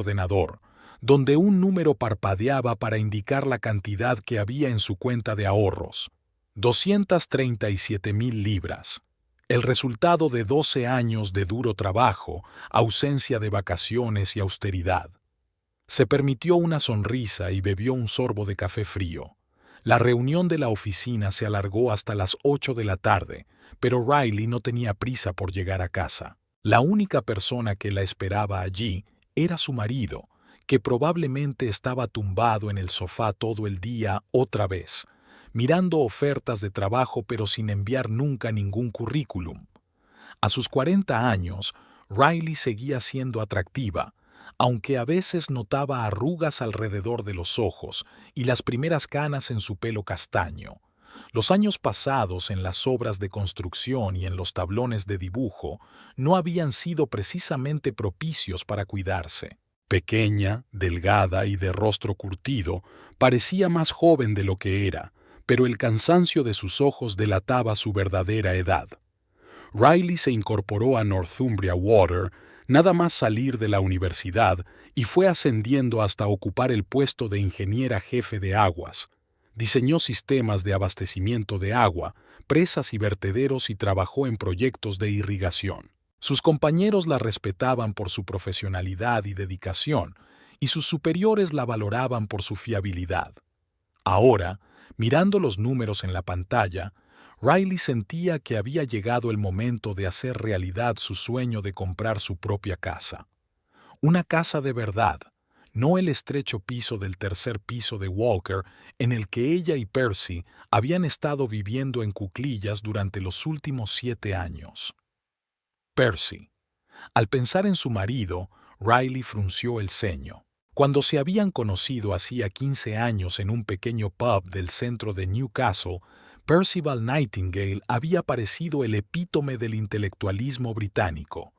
ordenador, donde un número parpadeaba para indicar la cantidad que había en su cuenta de ahorros. 237.000 libras. El resultado de 12 años de duro trabajo, ausencia de vacaciones y austeridad. Se permitió una sonrisa y bebió un sorbo de café frío. La reunión de la oficina se alargó hasta las 8 de la tarde, pero Riley no tenía prisa por llegar a casa. La única persona que la esperaba allí era su marido, que probablemente estaba tumbado en el sofá todo el día otra vez, mirando ofertas de trabajo pero sin enviar nunca ningún currículum. A sus 40 años, Riley seguía siendo atractiva, aunque a veces notaba arrugas alrededor de los ojos y las primeras canas en su pelo castaño. Los años pasados en las obras de construcción y en los tablones de dibujo no habían sido precisamente propicios para cuidarse. Pequeña, delgada y de rostro curtido, parecía más joven de lo que era, pero el cansancio de sus ojos delataba su verdadera edad. Riley se incorporó a Northumbria Water nada más salir de la universidad y fue ascendiendo hasta ocupar el puesto de ingeniera jefe de aguas. Diseñó sistemas de abastecimiento de agua, presas y vertederos y trabajó en proyectos de irrigación. Sus compañeros la respetaban por su profesionalidad y dedicación, y sus superiores la valoraban por su fiabilidad. Ahora, mirando los números en la pantalla, Riley sentía que había llegado el momento de hacer realidad su sueño de comprar su propia casa. Una casa de verdad, no el estrecho piso del tercer piso de Walker en el que ella y Percy habían estado viviendo en cuclillas durante los últimos 7 años. Percy. Al pensar en su marido, Riley frunció el ceño. Cuando se habían conocido hacía 15 años en un pequeño pub del centro de Newcastle, Percival Nightingale había parecido el epítome del intelectualismo británico.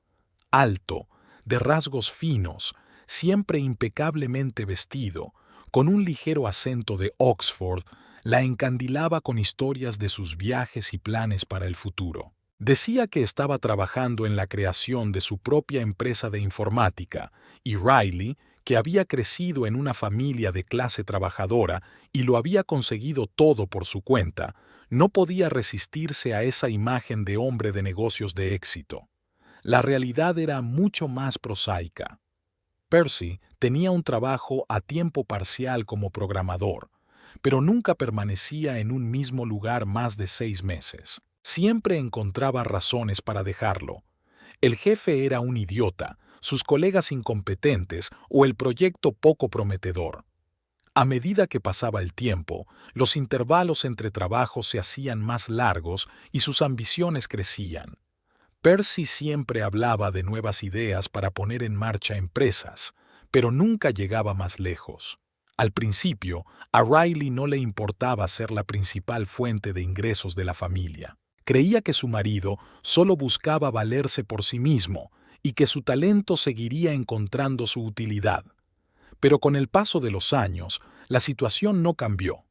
Alto, de rasgos finos, siempre impecablemente vestido, con un ligero acento de Oxford, la encandilaba con historias de sus viajes y planes para el futuro. Decía que estaba trabajando en la creación de su propia empresa de informática, y Riley, que había crecido en una familia de clase trabajadora y lo había conseguido todo por su cuenta, no podía resistirse a esa imagen de hombre de negocios de éxito. La realidad era mucho más prosaica. Percy tenía un trabajo a tiempo parcial como programador, pero nunca permanecía en un mismo lugar más de 6 meses. Siempre encontraba razones para dejarlo. El jefe era un idiota, sus colegas incompetentes o el proyecto poco prometedor. A medida que pasaba el tiempo, los intervalos entre trabajos se hacían más largos y sus ambiciones crecían. Percy siempre hablaba de nuevas ideas para poner en marcha empresas, pero nunca llegaba más lejos. Al principio, a Riley no le importaba ser la principal fuente de ingresos de la familia. Creía que su marido solo buscaba valerse por sí mismo y que su talento seguiría encontrando su utilidad. Pero con el paso de los años, la situación no cambió.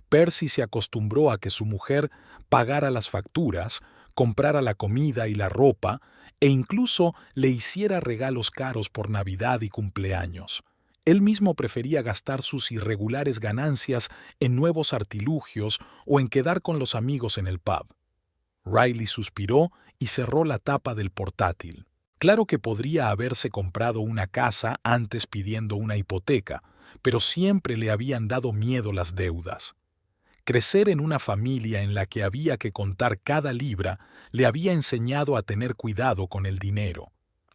Percy se acostumbró a que su mujer pagara las facturas, comprara la comida y la ropa e incluso le hiciera regalos caros por Navidad y cumpleaños. Él mismo prefería gastar sus irregulares ganancias en nuevos artilugios o en quedar con los amigos en el pub. Riley suspiró y cerró la tapa del portátil. Claro que podría haberse comprado una casa antes pidiendo una hipoteca, pero siempre le habían dado miedo las deudas. Crecer en una familia en la que había que contar cada libra le había enseñado a tener cuidado con el dinero.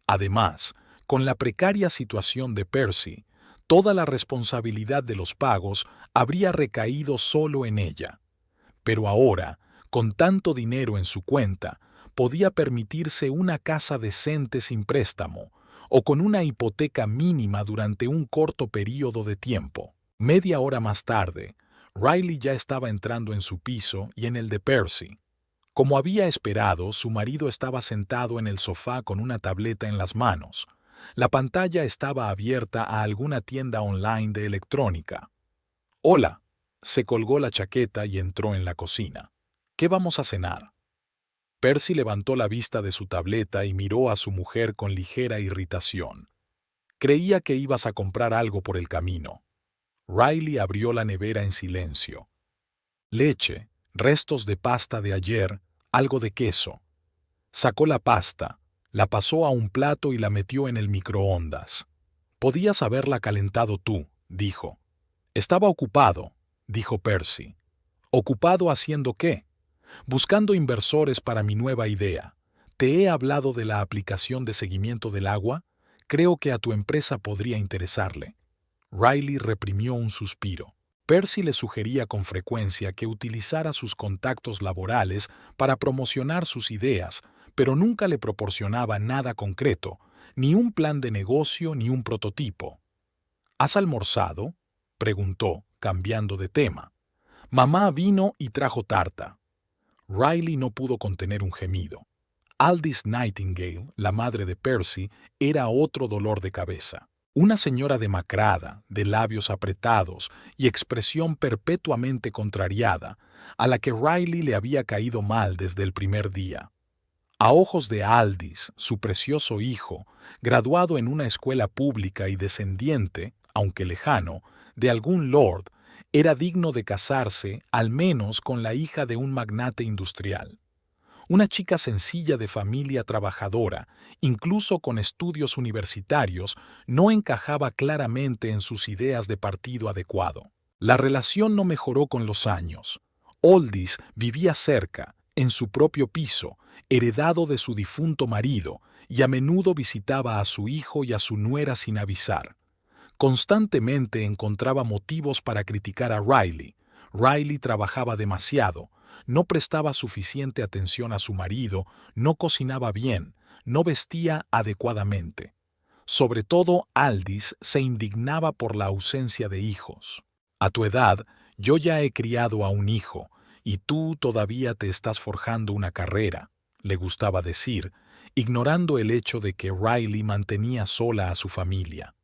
Además, con la precaria situación de Percy, toda la responsabilidad de los pagos habría recaído solo en ella. Pero ahora, con tanto dinero en su cuenta, podía permitirse una casa decente sin préstamo, o con una hipoteca mínima durante un corto período de tiempo. Media hora más tarde, Riley ya estaba entrando en su piso y en el de Percy. Como había esperado, su marido estaba sentado en el sofá con una tableta en las manos. La pantalla estaba abierta a alguna tienda online de electrónica. «Hola», se colgó la chaqueta y entró en la cocina. «¿Qué vamos a cenar?» Percy levantó la vista de su tableta y miró a su mujer con ligera irritación. Creía que ibas a comprar algo por el camino. Riley abrió la nevera en silencio. Leche, restos de pasta de ayer, algo de queso. Sacó la pasta, la pasó a un plato y la metió en el microondas. Podías haberla calentado tú, dijo. Estaba ocupado, dijo Percy. ¿Ocupado haciendo qué? Buscando inversores para mi nueva idea. ¿Te he hablado de la aplicación de seguimiento del agua? Creo que a tu empresa podría interesarle. Riley reprimió un suspiro. Percy le sugería con frecuencia que utilizara sus contactos laborales para promocionar sus ideas, pero nunca le proporcionaba nada concreto, ni un plan de negocio ni un prototipo. ¿Has almorzado?, preguntó, cambiando de tema. Mamá vino y trajo tarta. Riley no pudo contener un gemido. Aldis Nightingale, la madre de Percy, era otro dolor de cabeza. Una señora demacrada, de labios apretados y expresión perpetuamente contrariada, a la que Riley le había caído mal desde el primer día. A ojos de Aldis, su precioso hijo, graduado en una escuela pública y descendiente, aunque lejano, de algún lord, era digno de casarse al menos con la hija de un magnate industrial. Una chica sencilla de familia trabajadora, incluso con estudios universitarios, no encajaba claramente en sus ideas de partido adecuado. La relación no mejoró con los años. Aldis vivía cerca, en su propio piso, heredado de su difunto marido, y a menudo visitaba a su hijo y a su nuera sin avisar. Constantemente encontraba motivos para criticar a Riley. Riley trabajaba demasiado, no prestaba suficiente atención a su marido, no cocinaba bien, no vestía adecuadamente. Sobre todo, Aldis se indignaba por la ausencia de hijos. A tu edad, yo ya he criado a un hijo, y tú todavía te estás forjando una carrera, le gustaba decir, ignorando el hecho de que Riley mantenía sola a su familia.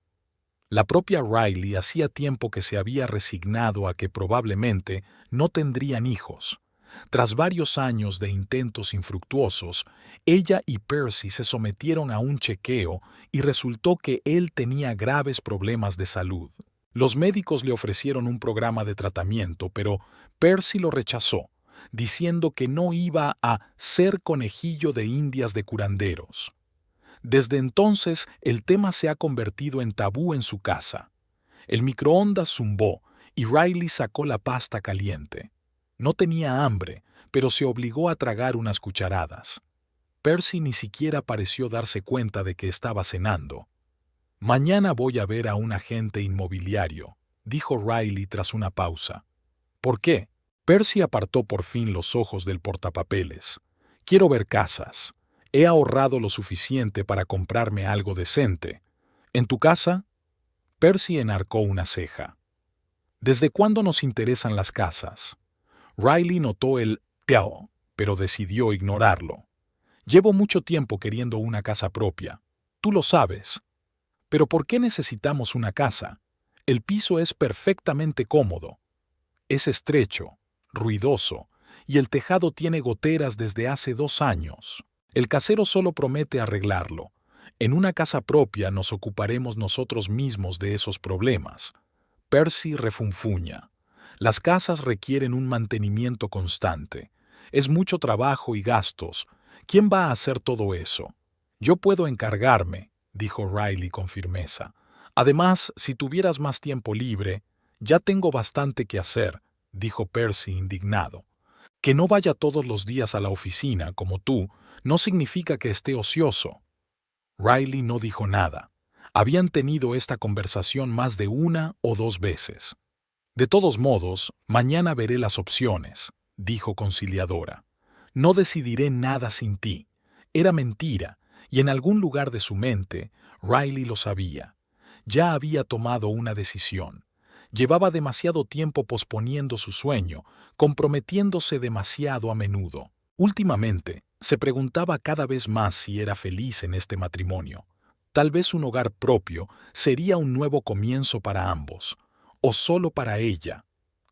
La propia Riley hacía tiempo que se había resignado a que probablemente no tendrían hijos. Tras varios años de intentos infructuosos, ella y Percy se sometieron a un chequeo y resultó que él tenía graves problemas de salud. Los médicos le ofrecieron un programa de tratamiento, pero Percy lo rechazó, diciendo que no iba a ser conejillo de indias de curanderos. Desde entonces, el tema se ha convertido en tabú en su casa. El microondas zumbó y Riley sacó la pasta caliente. No tenía hambre, pero se obligó a tragar unas cucharadas. Percy ni siquiera pareció darse cuenta de que estaba cenando. Mañana voy a ver a un agente inmobiliario, dijo Riley tras una pausa. ¿Por qué? Percy apartó por fin los ojos del portapapeles. Quiero ver casas. He ahorrado lo suficiente para comprarme algo decente. ¿En tu casa? Percy enarcó una ceja. ¿Desde cuándo nos interesan las casas? Riley notó el «teo», pero decidió ignorarlo. Llevo mucho tiempo queriendo una casa propia. Tú lo sabes. ¿Pero por qué necesitamos una casa? El piso es perfectamente cómodo. Es estrecho, ruidoso, y el tejado tiene goteras desde hace 2 años. El casero solo promete arreglarlo. En una casa propia nos ocuparemos nosotros mismos de esos problemas. Percy refunfuña. Las casas requieren un mantenimiento constante. Es mucho trabajo y gastos. ¿Quién va a hacer todo eso? Yo puedo encargarme, dijo Riley con firmeza. Además, si tuvieras más tiempo libre, ya tengo bastante que hacer, dijo Percy indignado. Que no vaya todos los días a la oficina, como tú, no significa que esté ocioso. Riley no dijo nada. Habían tenido esta conversación más de 1 o 2 veces. De todos modos, mañana veré las opciones, dijo conciliadora. No decidiré nada sin ti. Era mentira, y en algún lugar de su mente, Riley lo sabía. Ya había tomado una decisión. Llevaba demasiado tiempo posponiendo su sueño, comprometiéndose demasiado a menudo. Últimamente, se preguntaba cada vez más si era feliz en este matrimonio. Tal vez un hogar propio sería un nuevo comienzo para ambos, o solo para ella.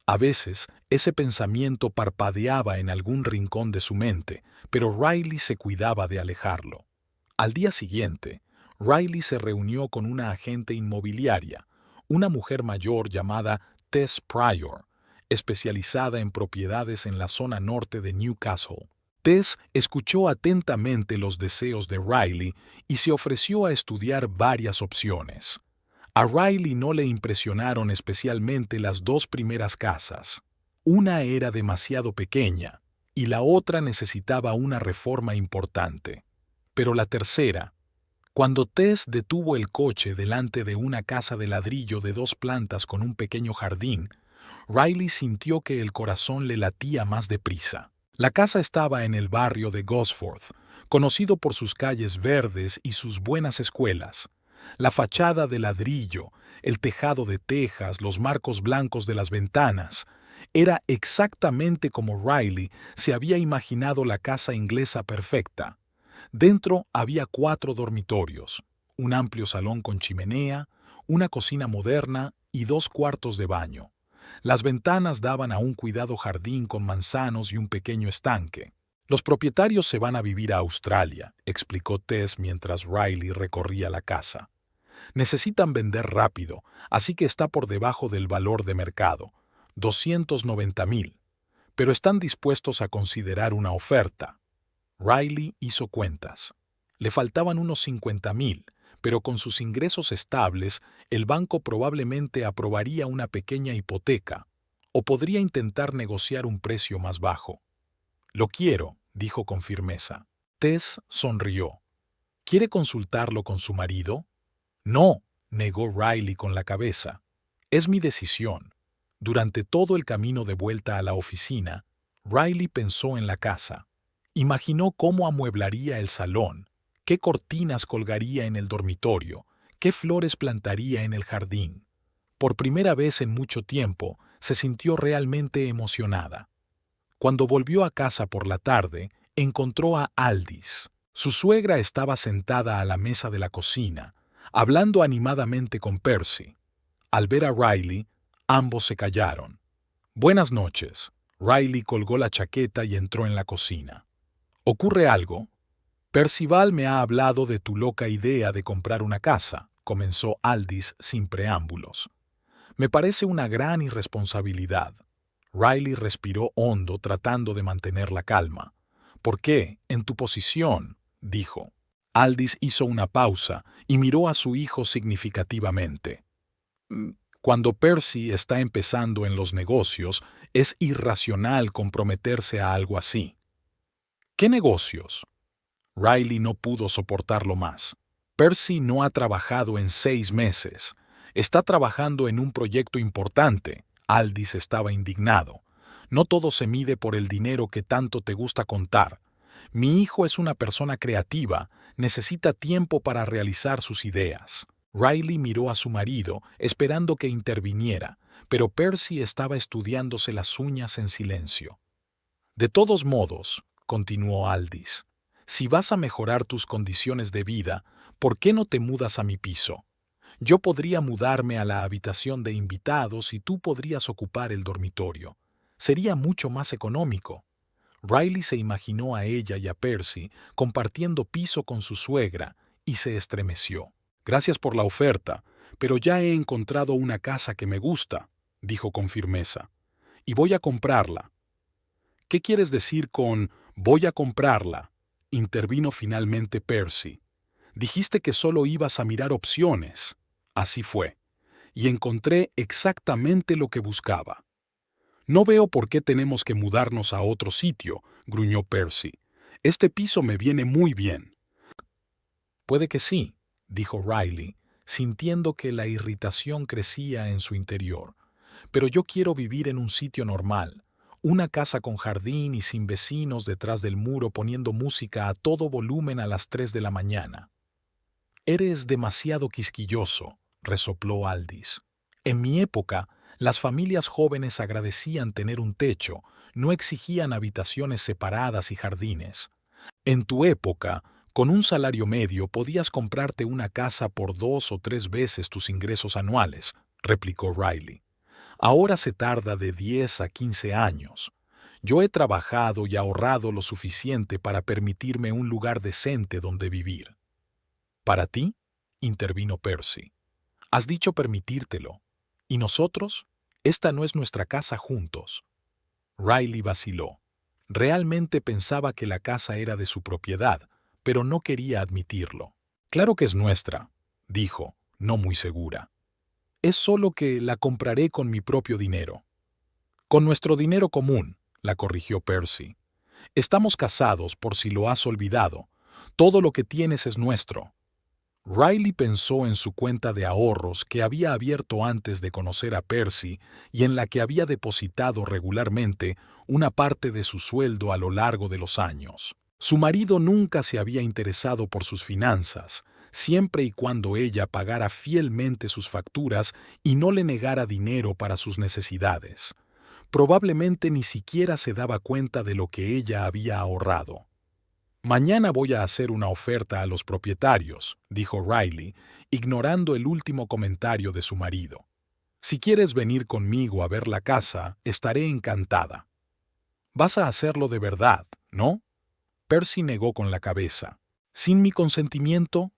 A veces, ese pensamiento parpadeaba en algún rincón de su mente, pero Riley se cuidaba de alejarlo. Al día siguiente, Riley se reunió con una agente inmobiliaria, una mujer mayor llamada Tess Pryor, especializada en propiedades en la zona norte de Newcastle. Tess escuchó atentamente los deseos de Riley y se ofreció a estudiar varias opciones. A Riley no le impresionaron especialmente las dos primeras casas. Una era demasiado pequeña y la otra necesitaba una reforma importante. Pero la tercera, cuando Tess detuvo el coche delante de una casa de ladrillo de 2 plantas con un pequeño jardín, Riley sintió que el corazón le latía más deprisa. La casa estaba en el barrio de Gosforth, conocido por sus calles verdes y sus buenas escuelas. La fachada de ladrillo, el tejado de tejas, los marcos blancos de las ventanas, era exactamente como Riley se había imaginado la casa inglesa perfecta. Dentro había 4 dormitorios, un amplio salón con chimenea, una cocina moderna y 2 cuartos de baño. Las ventanas daban a un cuidado jardín con manzanos y un pequeño estanque. Los propietarios se van a vivir a Australia, explicó Tess mientras Riley recorría la casa. Necesitan vender rápido, así que está por debajo del valor de mercado, 290,000, pero están dispuestos a considerar una oferta. Riley hizo cuentas. Le faltaban unos 50,000, pero con sus ingresos estables, el banco probablemente aprobaría una pequeña hipoteca, o podría intentar negociar un precio más bajo. Lo quiero, dijo con firmeza. Tess sonrió. ¿Quiere consultarlo con su marido? No, negó Riley con la cabeza. Es mi decisión. Durante todo el camino de vuelta a la oficina, Riley pensó en la casa. Imaginó cómo amueblaría el salón, qué cortinas colgaría en el dormitorio, qué flores plantaría en el jardín. Por primera vez en mucho tiempo, se sintió realmente emocionada. Cuando volvió a casa por la tarde, encontró a Aldis. Su suegra estaba sentada a la mesa de la cocina, hablando animadamente con Percy. Al ver a Riley, ambos se callaron. Buenas noches. Riley colgó la chaqueta y entró en la cocina. ¿Ocurre algo? Percival me ha hablado de tu loca idea de comprar una casa, comenzó Aldis sin preámbulos. Me parece una gran irresponsabilidad. Riley respiró hondo tratando de mantener la calma. ¿Por qué? En tu posición, dijo. Aldis hizo una pausa y miró a su hijo significativamente. Cuando Percy está empezando en los negocios, es irracional comprometerse a algo así. ¿Qué negocios? Riley no pudo soportarlo más. Percy no ha trabajado en 6 meses. Está trabajando en un proyecto importante. Aldis estaba indignado. No todo se mide por el dinero que tanto te gusta contar. Mi hijo es una persona creativa, necesita tiempo para realizar sus ideas. Riley miró a su marido, esperando que interviniera, pero Percy estaba estudiándose las uñas en silencio. De todos modos, continuó Aldis, si vas a mejorar tus condiciones de vida, ¿por qué no te mudas a mi piso? Yo podría mudarme a la habitación de invitados y tú podrías ocupar el dormitorio. Sería mucho más económico. Riley se imaginó a ella y a Percy compartiendo piso con su suegra y se estremeció. Gracias por la oferta, pero ya he encontrado una casa que me gusta, dijo con firmeza, y voy a comprarla. ¿Qué quieres decir con voy a comprarla? Intervino finalmente Percy. Dijiste que solo ibas a mirar opciones. Así fue. Y encontré exactamente lo que buscaba. No veo por qué tenemos que mudarnos a otro sitio, gruñó Percy. Este piso me viene muy bien. Puede que sí, dijo Riley, sintiendo que la irritación crecía en su interior. Pero yo quiero vivir en un sitio normal. Una casa con jardín y sin vecinos detrás del muro poniendo música a todo volumen a las 3 de la mañana. Eres demasiado quisquilloso, resopló Aldis. En mi época, las familias jóvenes agradecían tener un techo, no exigían habitaciones separadas y jardines. En tu época, con un salario medio podías comprarte una casa por 2 o 3 veces tus ingresos anuales, replicó Riley. Ahora se tarda de 10 a 15 años. Yo he trabajado y ahorrado lo suficiente para permitirme un lugar decente donde vivir. ¿Para ti? intervino Percy. Has dicho permitírtelo. ¿Y nosotros? Esta no es nuestra casa juntos. Riley vaciló. Realmente pensaba que la casa era de su propiedad, pero no quería admitirlo. Claro que es nuestra, dijo, no muy segura. Es solo que la compraré con mi propio dinero. Con nuestro dinero común, la corrigió Percy. Estamos casados, por si lo has olvidado. Todo lo que tienes es nuestro. Riley pensó en su cuenta de ahorros que había abierto antes de conocer a Percy y en la que había depositado regularmente una parte de su sueldo a lo largo de los años. Su marido nunca se había interesado por sus finanzas, siempre y cuando ella pagara fielmente sus facturas y no le negara dinero para sus necesidades. Probablemente ni siquiera se daba cuenta de lo que ella había ahorrado. Mañana voy a hacer una oferta a los propietarios, dijo Riley, ignorando el último comentario de su marido. Si quieres venir conmigo a ver la casa, estaré encantada. Vas a hacerlo de verdad, ¿no? Percy negó con la cabeza. ¿Sin mi consentimiento?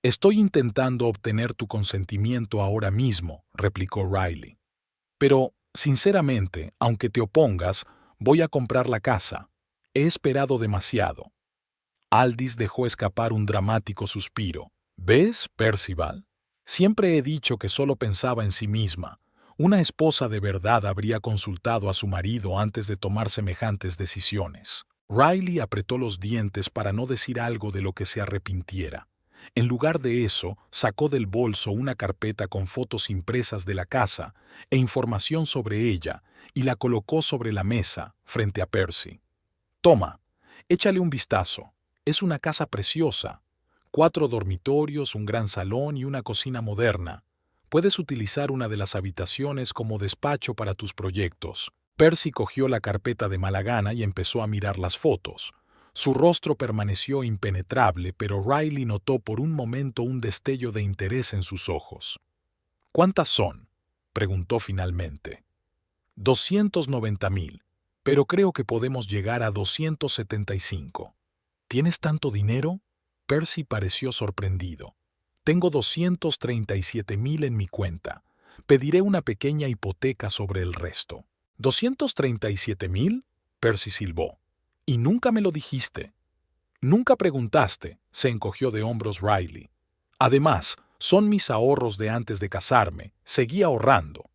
Estoy intentando obtener tu consentimiento ahora mismo, replicó Riley. Pero, sinceramente, aunque te opongas, voy a comprar la casa. He esperado demasiado. Aldis dejó escapar un dramático suspiro. ¿Ves, Percival? Siempre he dicho que solo pensaba en sí misma. Una esposa de verdad habría consultado a su marido antes de tomar semejantes decisiones. Riley apretó los dientes para no decir algo de lo que se arrepintiera. En lugar de eso, sacó del bolso una carpeta con fotos impresas de la casa e información sobre ella y la colocó sobre la mesa, frente a Percy. Toma, échale un vistazo. Es una casa preciosa. 4 dormitorios, un gran salón y una cocina moderna. Puedes utilizar una de las habitaciones como despacho para tus proyectos. Percy cogió la carpeta de mala gana y empezó a mirar las fotos. Su rostro permaneció impenetrable, pero Riley notó por un momento un destello de interés en sus ojos. ¿Cuántas son?, preguntó finalmente. 290,000, pero creo que podemos llegar a 275. ¿Tienes tanto dinero? Percy pareció sorprendido. Tengo 237,000 en mi cuenta. Pediré una pequeña hipoteca sobre el resto. ¿237,000? Percy silbó. Y nunca me lo dijiste. Nunca preguntaste, se encogió de hombros Riley. Además, son mis ahorros de antes de casarme. Seguí ahorrando.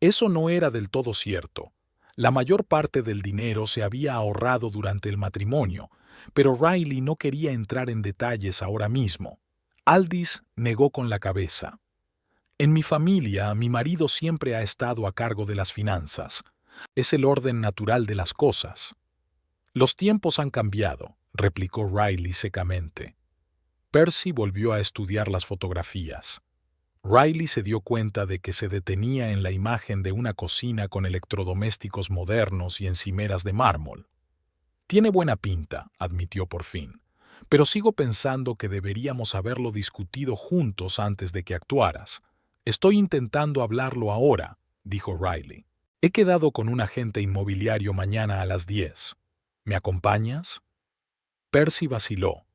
Eso no era del todo cierto. La mayor parte del dinero se había ahorrado durante el matrimonio, pero Riley no quería entrar en detalles ahora mismo. Aldis negó con la cabeza. En mi familia, mi marido siempre ha estado a cargo de las finanzas. Es el orden natural de las cosas. Los tiempos han cambiado, replicó Riley secamente. Percy volvió a estudiar las fotografías. Riley se dio cuenta de que se detenía en la imagen de una cocina con electrodomésticos modernos y encimeras de mármol. Tiene buena pinta, admitió por fin, pero sigo pensando que deberíamos haberlo discutido juntos antes de que actuaras. Estoy intentando hablarlo ahora, dijo Riley. He quedado con un agente inmobiliario mañana a las 10. ¿Me acompañas? Percy vaciló.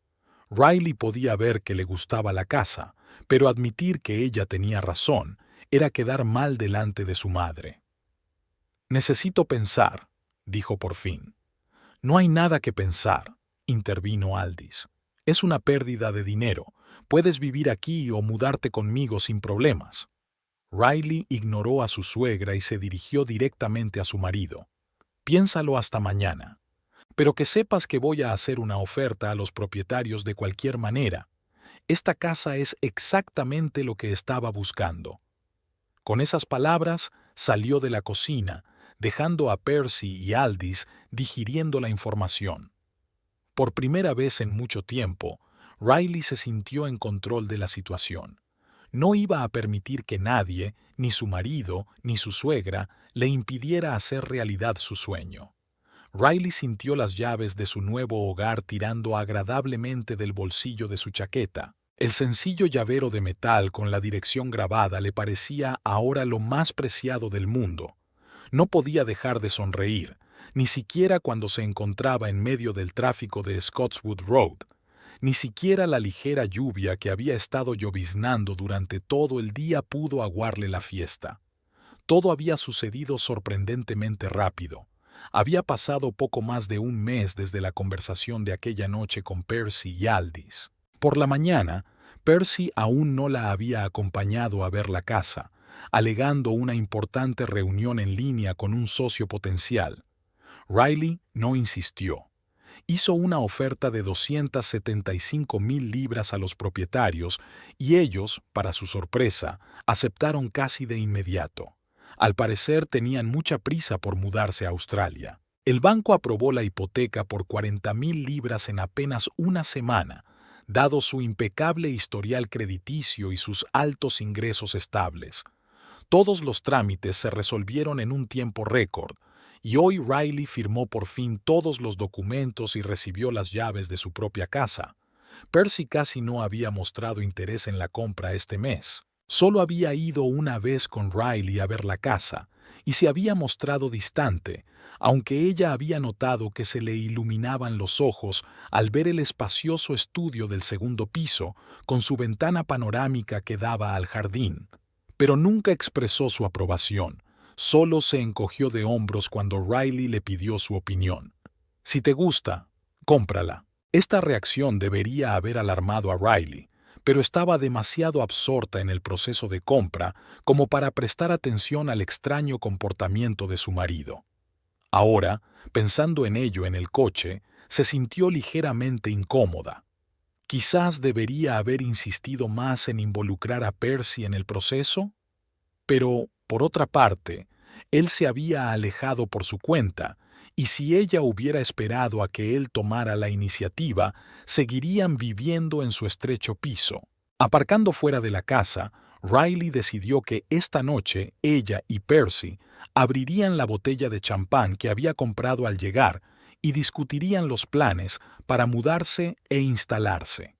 Riley podía ver que le gustaba la casa, pero admitir que ella tenía razón era quedar mal delante de su madre. Necesito pensar, dijo por fin. No hay nada que pensar, intervino Aldis. Es una pérdida de dinero. Puedes vivir aquí o mudarte conmigo sin problemas. Riley ignoró a su suegra y se dirigió directamente a su marido. Piénsalo hasta mañana. Pero que sepas que voy a hacer una oferta a los propietarios de cualquier manera. Esta casa es exactamente lo que estaba buscando. Con esas palabras salió de la cocina, dejando a Percy y Aldis digiriendo la información. Por primera vez en mucho tiempo, Riley se sintió en control de la situación. No iba a permitir que nadie, ni su marido, ni su suegra, le impidiera hacer realidad su sueño. Riley sintió las llaves de su nuevo hogar tirando agradablemente del bolsillo de su chaqueta. El sencillo llavero de metal con la dirección grabada le parecía ahora lo más preciado del mundo. No podía dejar de sonreír, ni siquiera cuando se encontraba en medio del tráfico de Scotswood Road. Ni siquiera la ligera lluvia que había estado lloviznando durante todo el día pudo aguarle la fiesta. Todo había sucedido sorprendentemente rápido. Había pasado poco más de un mes desde la conversación de aquella noche con Percy y Aldis. Por la mañana, Percy aún no la había acompañado a ver la casa, alegando una importante reunión en línea con un socio potencial. Riley no insistió. Hizo una oferta de 275,000 libras a los propietarios y ellos, para su sorpresa, aceptaron casi de inmediato. Al parecer tenían mucha prisa por mudarse a Australia. El banco aprobó la hipoteca por 40,000 libras en apenas una semana, dado su impecable historial crediticio y sus altos ingresos estables. Todos los trámites se resolvieron en un tiempo récord, y hoy Riley firmó por fin todos los documentos y recibió las llaves de su propia casa. Percy casi no había mostrado interés en la compra este mes. Solo había ido una vez con Riley a ver la casa, y se había mostrado distante, aunque ella había notado que se le iluminaban los ojos al ver el espacioso estudio del segundo piso, con su ventana panorámica que daba al jardín. Pero nunca expresó su aprobación. Solo se encogió de hombros cuando Riley le pidió su opinión. «Si te gusta, cómprala». Esta reacción debería haber alarmado a Riley, pero estaba demasiado absorta en el proceso de compra como para prestar atención al extraño comportamiento de su marido. Ahora, pensando en ello en el coche, se sintió ligeramente incómoda. Quizás debería haber insistido más en involucrar a Percy en el proceso, pero, por otra parte, él se había alejado por su cuenta, y si ella hubiera esperado a que él tomara la iniciativa, seguirían viviendo en su estrecho piso. Aparcando fuera de la casa, Riley decidió que esta noche ella y Percy abrirían la botella de champán que había comprado al llegar y discutirían los planes para mudarse e instalarse.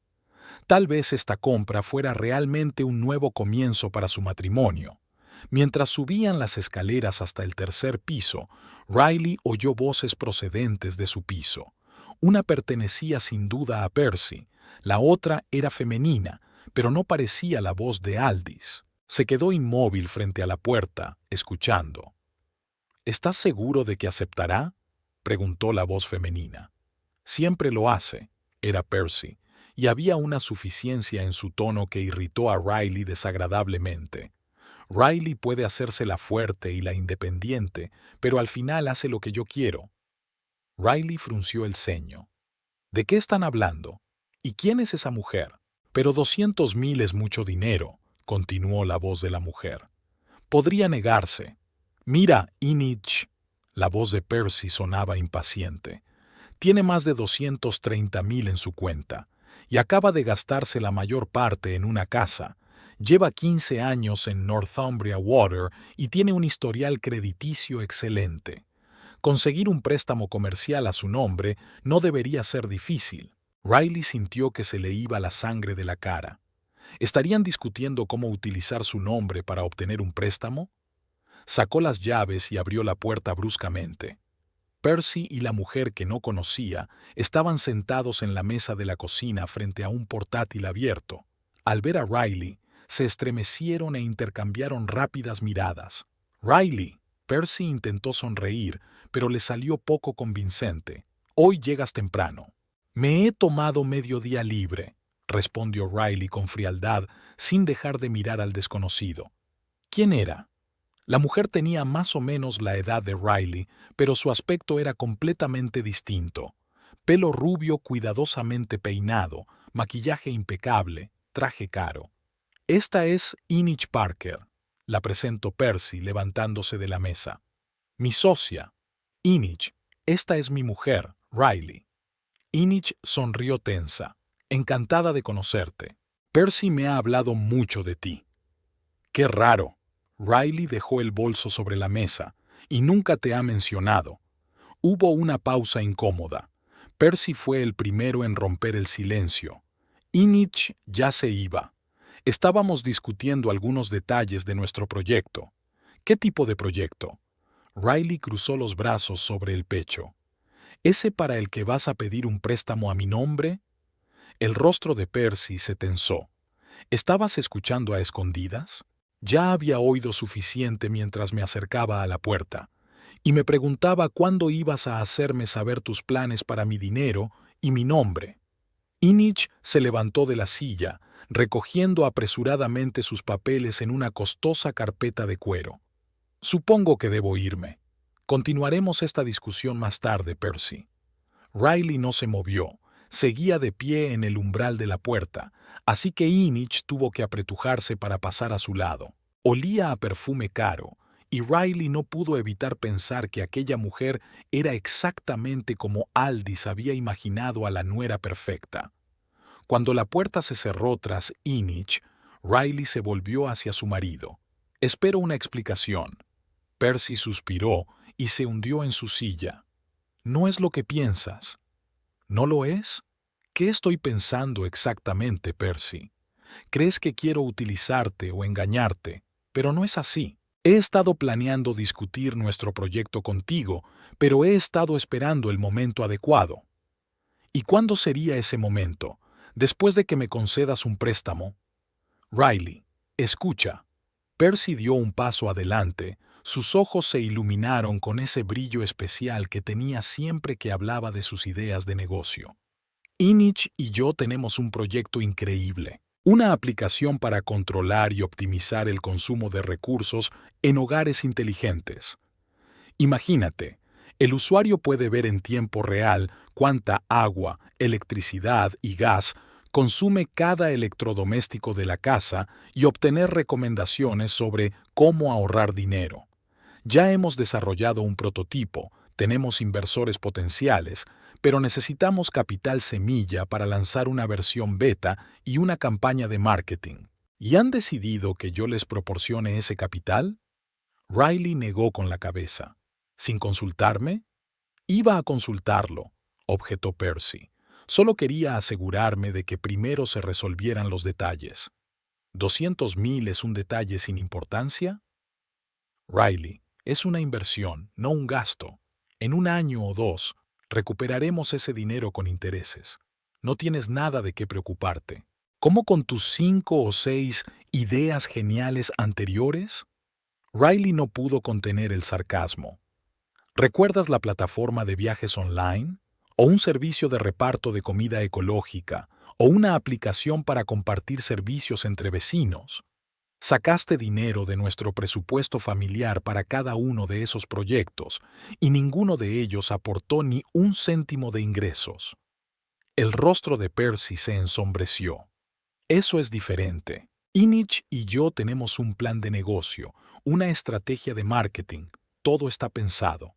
Tal vez esta compra fuera realmente un nuevo comienzo para su matrimonio. Mientras subían las escaleras hasta el tercer piso, Riley oyó voces procedentes de su piso. Una pertenecía sin duda a Percy, la otra era femenina, pero no parecía la voz de Aldis. Se quedó inmóvil frente a la puerta, escuchando. «¿Estás seguro de que aceptará?», preguntó la voz femenina. «Siempre lo hace», era Percy, y había una suficiencia en su tono que irritó a Riley desagradablemente. Riley puede hacerse la fuerte y la independiente, pero al final hace lo que yo quiero. Riley frunció el ceño. ¿De qué están hablando? ¿Y quién es esa mujer? Pero 200,000 es mucho dinero, continuó la voz de la mujer. Podría negarse. Mira, Inich. La voz de Percy sonaba impaciente. Tiene más de 230,000 en su cuenta, y acaba de gastarse la mayor parte en una casa. Lleva 15 años en Northumbria Water y tiene un historial crediticio excelente. Conseguir un préstamo comercial a su nombre no debería ser difícil. Riley sintió que se le iba la sangre de la cara. ¿Estarían discutiendo cómo utilizar su nombre para obtener un préstamo? Sacó las llaves y abrió la puerta bruscamente. Percy y la mujer que no conocía estaban sentados en la mesa de la cocina frente a un portátil abierto. Al ver a Riley, se estremecieron e intercambiaron rápidas miradas. «Riley», Percy intentó sonreír, pero le salió poco convincente. «Hoy llegas temprano». «Me he tomado medio día libre», respondió Riley con frialdad, sin dejar de mirar al desconocido. ¿Quién era? La mujer tenía más o menos la edad de Riley, pero su aspecto era completamente distinto. Pelo rubio cuidadosamente peinado, maquillaje impecable, traje caro. «Esta es Inich Parker», la presentó Percy levantándose de la mesa. «Mi socia. Inich, esta es mi mujer, Riley». Inich sonrió tensa. «Encantada de conocerte. Percy me ha hablado mucho de ti». «Qué raro». Riley dejó el bolso sobre la mesa. «Y nunca te ha mencionado». Hubo una pausa incómoda. Percy fue el primero en romper el silencio. Inich ya se iba. Estábamos discutiendo algunos detalles de nuestro proyecto. ¿Qué tipo de proyecto? Riley cruzó los brazos sobre el pecho. ¿Ese para el que vas a pedir un préstamo a mi nombre? El rostro de Percy se tensó. ¿Estabas escuchando a escondidas? Ya había oído suficiente mientras me acercaba a la puerta, y me preguntaba cuándo ibas a hacerme saber tus planes para mi dinero y mi nombre. Inich se levantó de la silla, recogiendo apresuradamente sus papeles en una costosa carpeta de cuero. Supongo que debo irme. Continuaremos esta discusión más tarde, Percy. Riley no se movió. Seguía de pie en el umbral de la puerta, así que Inich tuvo que apretujarse para pasar a su lado. Olía a perfume caro, y Riley no pudo evitar pensar que aquella mujer era exactamente como Aldis había imaginado a la nuera perfecta. Cuando la puerta se cerró tras Inich, Riley se volvió hacia su marido. «Espero una explicación». Percy suspiró y se hundió en su silla. «No es lo que piensas». «¿No lo es? ¿Qué estoy pensando exactamente, Percy? Crees que quiero utilizarte o engañarte, pero no es así. He estado planeando discutir nuestro proyecto contigo, pero he estado esperando el momento adecuado». «¿Y cuándo sería ese momento? ¿Después de que me concedas un préstamo?» «Riley, escucha». Percy dio un paso adelante. Sus ojos se iluminaron con ese brillo especial que tenía siempre que hablaba de sus ideas de negocio. Inich y yo tenemos un proyecto increíble. Una aplicación para controlar y optimizar el consumo de recursos en hogares inteligentes. Imagínate, el usuario puede ver en tiempo real cuánta agua, electricidad y gas consume cada electrodoméstico de la casa y obtener recomendaciones sobre cómo ahorrar dinero. Ya hemos desarrollado un prototipo, tenemos inversores potenciales, pero necesitamos capital semilla para lanzar una versión beta y una campaña de marketing. ¿Y han decidido que yo les proporcione ese capital? Riley negó con la cabeza. ¿Sin consultarme? Iba a consultarlo, objetó Percy. Solo quería asegurarme de que primero se resolvieran los detalles. ¿200,000 es un detalle sin importancia? Riley, es una inversión, no un gasto. En un año o dos, recuperaremos ese dinero con intereses. No tienes nada de qué preocuparte. ¿Cómo con tus 5 o 6 ideas geniales anteriores? Riley no pudo contener el sarcasmo. ¿Recuerdas la plataforma de viajes online? ¿O un servicio de reparto de comida ecológica? ¿O una aplicación para compartir servicios entre vecinos? Sacaste dinero de nuestro presupuesto familiar para cada uno de esos proyectos y ninguno de ellos aportó ni un céntimo de ingresos. El rostro de Percy se ensombreció. Eso es diferente. Inich y yo tenemos un plan de negocio, una estrategia de marketing, todo está pensado.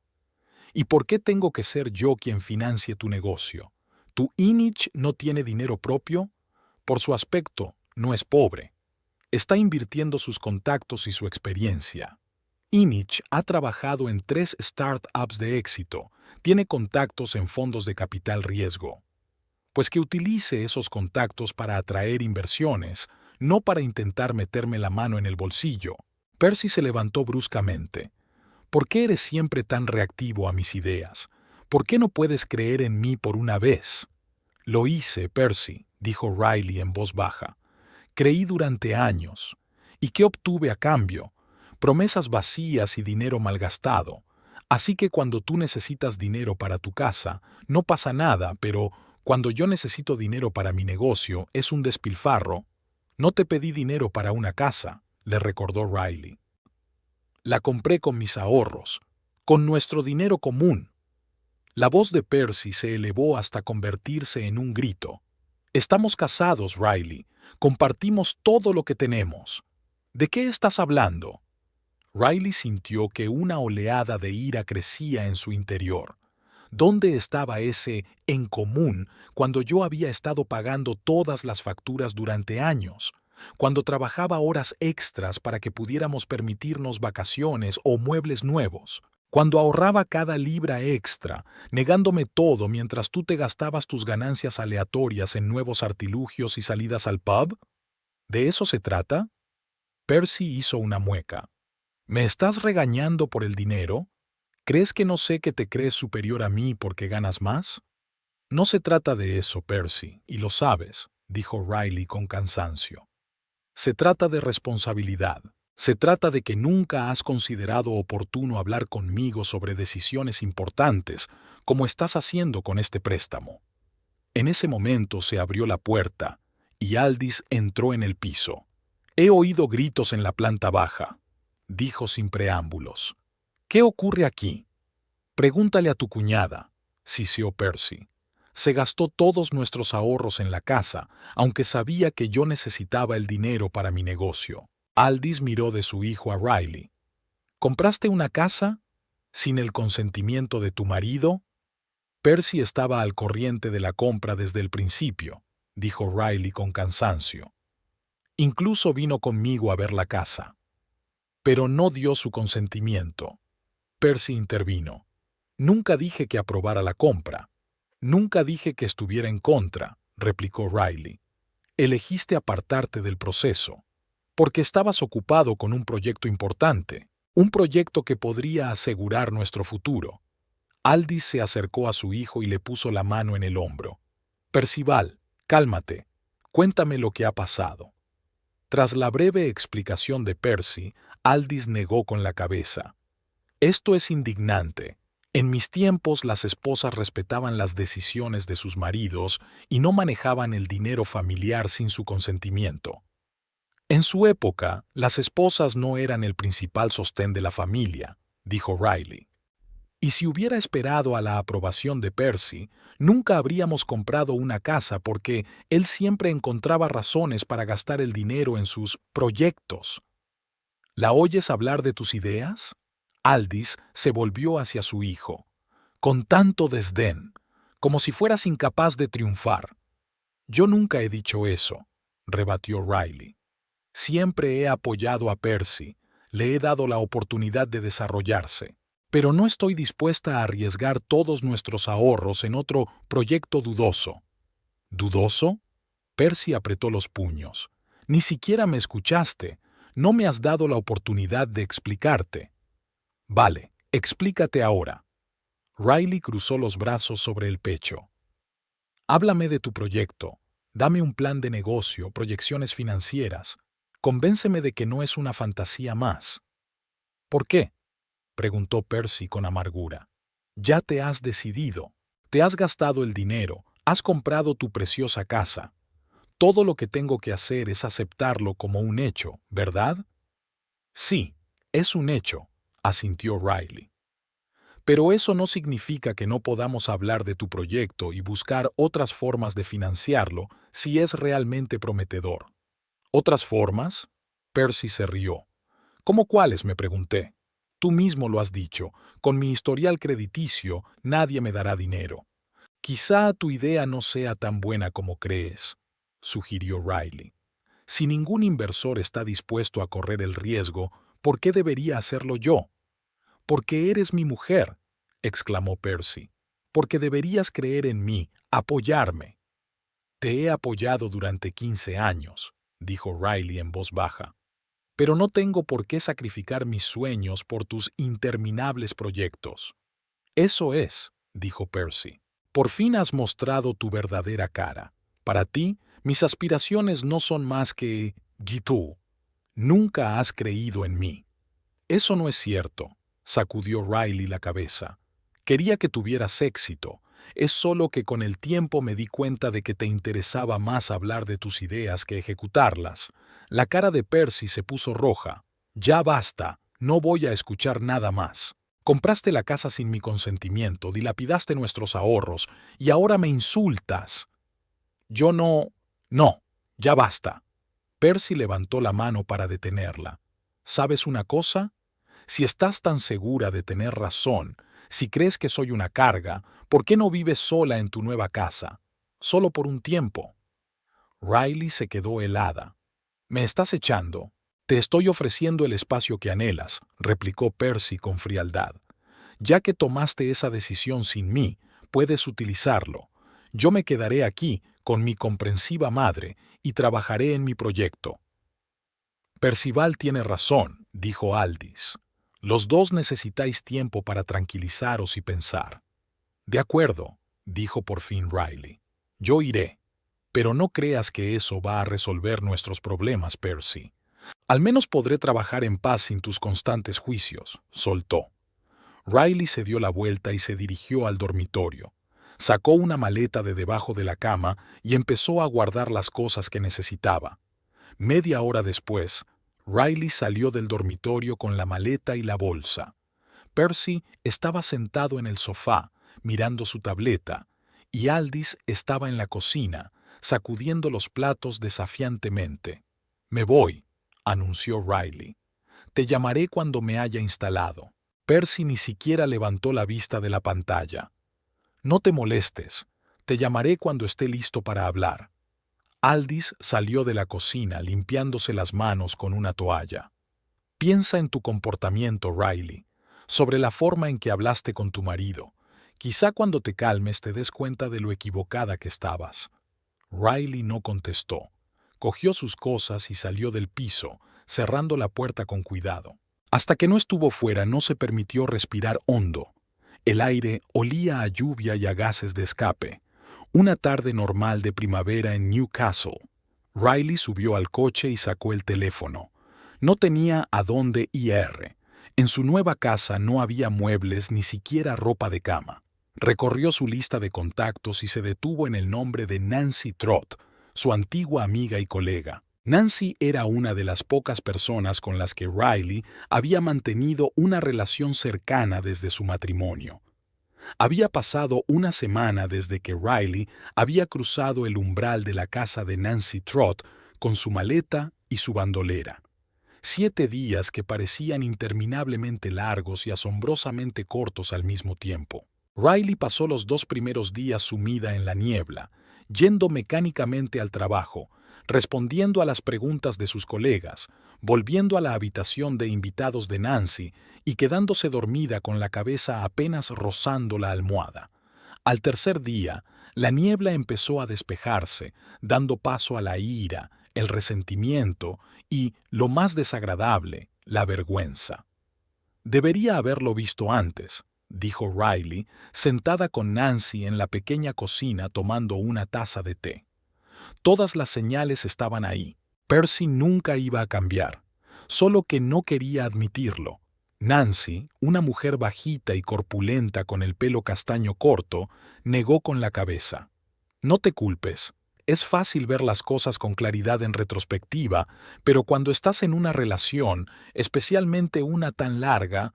¿Y por qué tengo que ser yo quien financie tu negocio? ¿Tu Inich no tiene dinero propio? Por su aspecto, no es pobre. Está invirtiendo sus contactos y su experiencia. Inich ha trabajado en 3 startups de éxito, tiene contactos en fondos de capital riesgo. Pues que utilice esos contactos para atraer inversiones, no para intentar meterme la mano en el bolsillo. Percy se levantó bruscamente. ¿Por qué eres siempre tan reactivo a mis ideas? ¿Por qué no puedes creer en mí por una vez? Lo hice, Percy, dijo Riley en voz baja. Creí durante años. ¿Y qué obtuve a cambio? Promesas vacías y dinero malgastado. Así que cuando tú necesitas dinero para tu casa, no pasa nada, pero cuando yo necesito dinero para mi negocio, es un despilfarro. No te pedí dinero para una casa, le recordó Riley. La compré con mis ahorros, con nuestro dinero común. La voz de Percy se elevó hasta convertirse en un grito. Estamos casados, Riley. Compartimos todo lo que tenemos. ¿De qué estás hablando? Riley sintió que una oleada de ira crecía en su interior. ¿Dónde estaba ese en común cuando yo había estado pagando todas las facturas durante años? Cuando trabajaba horas extras para que pudiéramos permitirnos vacaciones o muebles nuevos. Cuando ahorraba cada libra extra, negándome todo mientras tú te gastabas tus ganancias aleatorias en nuevos artilugios y salidas al pub. ¿De eso se trata? Percy hizo una mueca. ¿Me estás regañando por el dinero? ¿Crees que no sé que te crees superior a mí porque ganas más? No se trata de eso, Percy, y lo sabes, dijo Riley con cansancio. Se trata de responsabilidad. Se trata de que nunca has considerado oportuno hablar conmigo sobre decisiones importantes, como estás haciendo con este préstamo. En ese momento se abrió la puerta, y Aldis entró en el piso. He oído gritos en la planta baja, dijo sin preámbulos. ¿Qué ocurre aquí? Pregúntale a tu cuñada, siseó Percy. Se gastó todos nuestros ahorros en la casa, aunque sabía que yo necesitaba el dinero para mi negocio. Aldis miró de su hijo a Riley. ¿Compraste una casa? ¿Sin el consentimiento de tu marido? Percy estaba al corriente de la compra desde el principio, dijo Riley con cansancio. Incluso vino conmigo a ver la casa. Pero no dio su consentimiento. Percy intervino. Nunca dije que aprobara la compra. Nunca dije que estuviera en contra, replicó Riley. Elegiste apartarte del proceso, porque estabas ocupado con un proyecto importante, un proyecto que podría asegurar nuestro futuro. Aldis se acercó a su hijo y le puso la mano en el hombro. Percival, cálmate. Cuéntame lo que ha pasado. Tras la breve explicación de Percy, Aldis negó con la cabeza. Esto es indignante. En mis tiempos las esposas respetaban las decisiones de sus maridos y no manejaban el dinero familiar sin su consentimiento. En su época, las esposas no eran el principal sostén de la familia, dijo Riley. Y si hubiera esperado a la aprobación de Percy, nunca habríamos comprado una casa porque él siempre encontraba razones para gastar el dinero en sus proyectos. ¿La oyes hablar de tus ideas? Aldis se volvió hacia su hijo, con tanto desdén, como si fueras incapaz de triunfar. Yo nunca he dicho eso, rebatió Riley. Siempre he apoyado a Percy, le he dado la oportunidad de desarrollarse, pero no estoy dispuesta a arriesgar todos nuestros ahorros en otro proyecto dudoso. ¿Dudoso? Percy apretó los puños. Ni siquiera me escuchaste, no me has dado la oportunidad de explicarte. Vale, explícate ahora. Riley cruzó los brazos sobre el pecho. Háblame de tu proyecto. Dame un plan de negocio, proyecciones financieras. Convénceme de que no es una fantasía más. ¿Por qué? Preguntó Percy con amargura. Ya te has decidido. Te has gastado el dinero. Has comprado tu preciosa casa. Todo lo que tengo que hacer es aceptarlo como un hecho, ¿verdad? Sí, es un hecho, asintió Riley. Pero eso no significa que no podamos hablar de tu proyecto y buscar otras formas de financiarlo si es realmente prometedor. ¿Otras formas? Percy se rió. ¿Cómo cuáles? Me pregunté. Tú mismo lo has dicho. Con mi historial crediticio, nadie me dará dinero. Quizá tu idea no sea tan buena como crees, sugirió Riley. Si ningún inversor está dispuesto a correr el riesgo, ¿por qué debería hacerlo yo? Porque eres mi mujer, exclamó Percy. Porque deberías creer en mí, apoyarme. Te he apoyado durante 15 años, dijo Riley en voz baja. Pero no tengo por qué sacrificar mis sueños por tus interminables proyectos. Eso es, dijo Percy. Por fin has mostrado tu verdadera cara. Para ti, mis aspiraciones no son más que tú. Nunca has creído en mí. Eso no es cierto, sacudió Riley la cabeza. Quería que tuvieras éxito. Es solo que con el tiempo me di cuenta de que te interesaba más hablar de tus ideas que ejecutarlas. La cara de Percy se puso roja. Ya basta, no voy a escuchar nada más. Compraste la casa sin mi consentimiento, dilapidaste nuestros ahorros y ahora me insultas. Yo no... No, ya basta. Percy levantó la mano para detenerla. ¿Sabes una cosa? Si estás tan segura de tener razón, si crees que soy una carga, ¿por qué no vives sola en tu nueva casa? Solo por un tiempo. Riley se quedó helada. ¿Me estás echando? Te estoy ofreciendo el espacio que anhelas, replicó Percy con frialdad. Ya que tomaste esa decisión sin mí, puedes utilizarlo. Yo me quedaré aquí con mi comprensiva madre y trabajaré en mi proyecto. Percival tiene razón, dijo Aldis. Los dos necesitáis tiempo para tranquilizaros y pensar. De acuerdo, dijo por fin Riley. Yo iré. Pero no creas que eso va a resolver nuestros problemas, Percy. Al menos podré trabajar en paz sin tus constantes juicios, soltó. Riley se dio la vuelta y se dirigió al dormitorio. Sacó una maleta de debajo de la cama y empezó a guardar las cosas que necesitaba. Media hora después, Riley salió del dormitorio con la maleta y la bolsa. Percy estaba sentado en el sofá, mirando su tableta, y Aldis estaba en la cocina, sacudiendo los platos desafiantemente. «Me voy», anunció Riley. «Te llamaré cuando me haya instalado». Percy ni siquiera levantó la vista de la pantalla. «No te molestes. Te llamaré cuando esté listo para hablar». Aldis salió de la cocina limpiándose las manos con una toalla. «Piensa en tu comportamiento, Riley, sobre la forma en que hablaste con tu marido. Quizá cuando te calmes te des cuenta de lo equivocada que estabas». Riley no contestó. Cogió sus cosas y salió del piso, cerrando la puerta con cuidado. Hasta que no estuvo fuera no se permitió respirar hondo. El aire olía a lluvia y a gases de escape. Una tarde normal de primavera en Newcastle. Riley subió al coche y sacó el teléfono. No tenía a dónde ir. En su nueva casa no había muebles ni siquiera ropa de cama. Recorrió su lista de contactos y se detuvo en el nombre de Nancy Trott, su antigua amiga y colega. Nancy era una de las pocas personas con las que Riley había mantenido una relación cercana desde su matrimonio. Había pasado una semana desde que Riley había cruzado el umbral de la casa de Nancy Trott con su maleta y su bandolera. 7 días que parecían interminablemente largos y asombrosamente cortos al mismo tiempo. Riley pasó los 2 primeros días sumida en la niebla, yendo mecánicamente al trabajo, respondiendo a las preguntas de sus colegas, volviendo a la habitación de invitados de Nancy y quedándose dormida con la cabeza apenas rozando la almohada. Al tercer día, la niebla empezó a despejarse, dando paso a la ira, el resentimiento y, lo más desagradable, la vergüenza. «Debería haberlo visto antes», dijo Riley, sentada con Nancy en la pequeña cocina tomando una taza de té. Todas las señales estaban ahí. Percy nunca iba a cambiar, solo que no quería admitirlo. Nancy, una mujer bajita y corpulenta con el pelo castaño corto, negó con la cabeza. «No te culpes. Es fácil ver las cosas con claridad en retrospectiva, pero cuando estás en una relación, especialmente una tan larga»,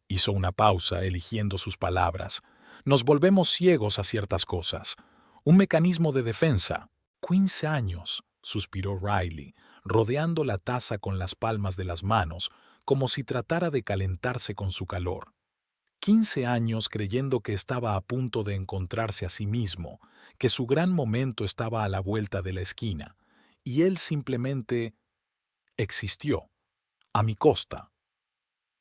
hizo una pausa eligiendo sus palabras, «nos volvemos ciegos a ciertas cosas. Un mecanismo de defensa». «15 años», suspiró Riley, rodeando la taza con las palmas de las manos, como si tratara de calentarse con su calor. 15 años creyendo que estaba a punto de encontrarse a sí mismo, que su gran momento estaba a la vuelta de la esquina, y él simplemente existió, a mi costa.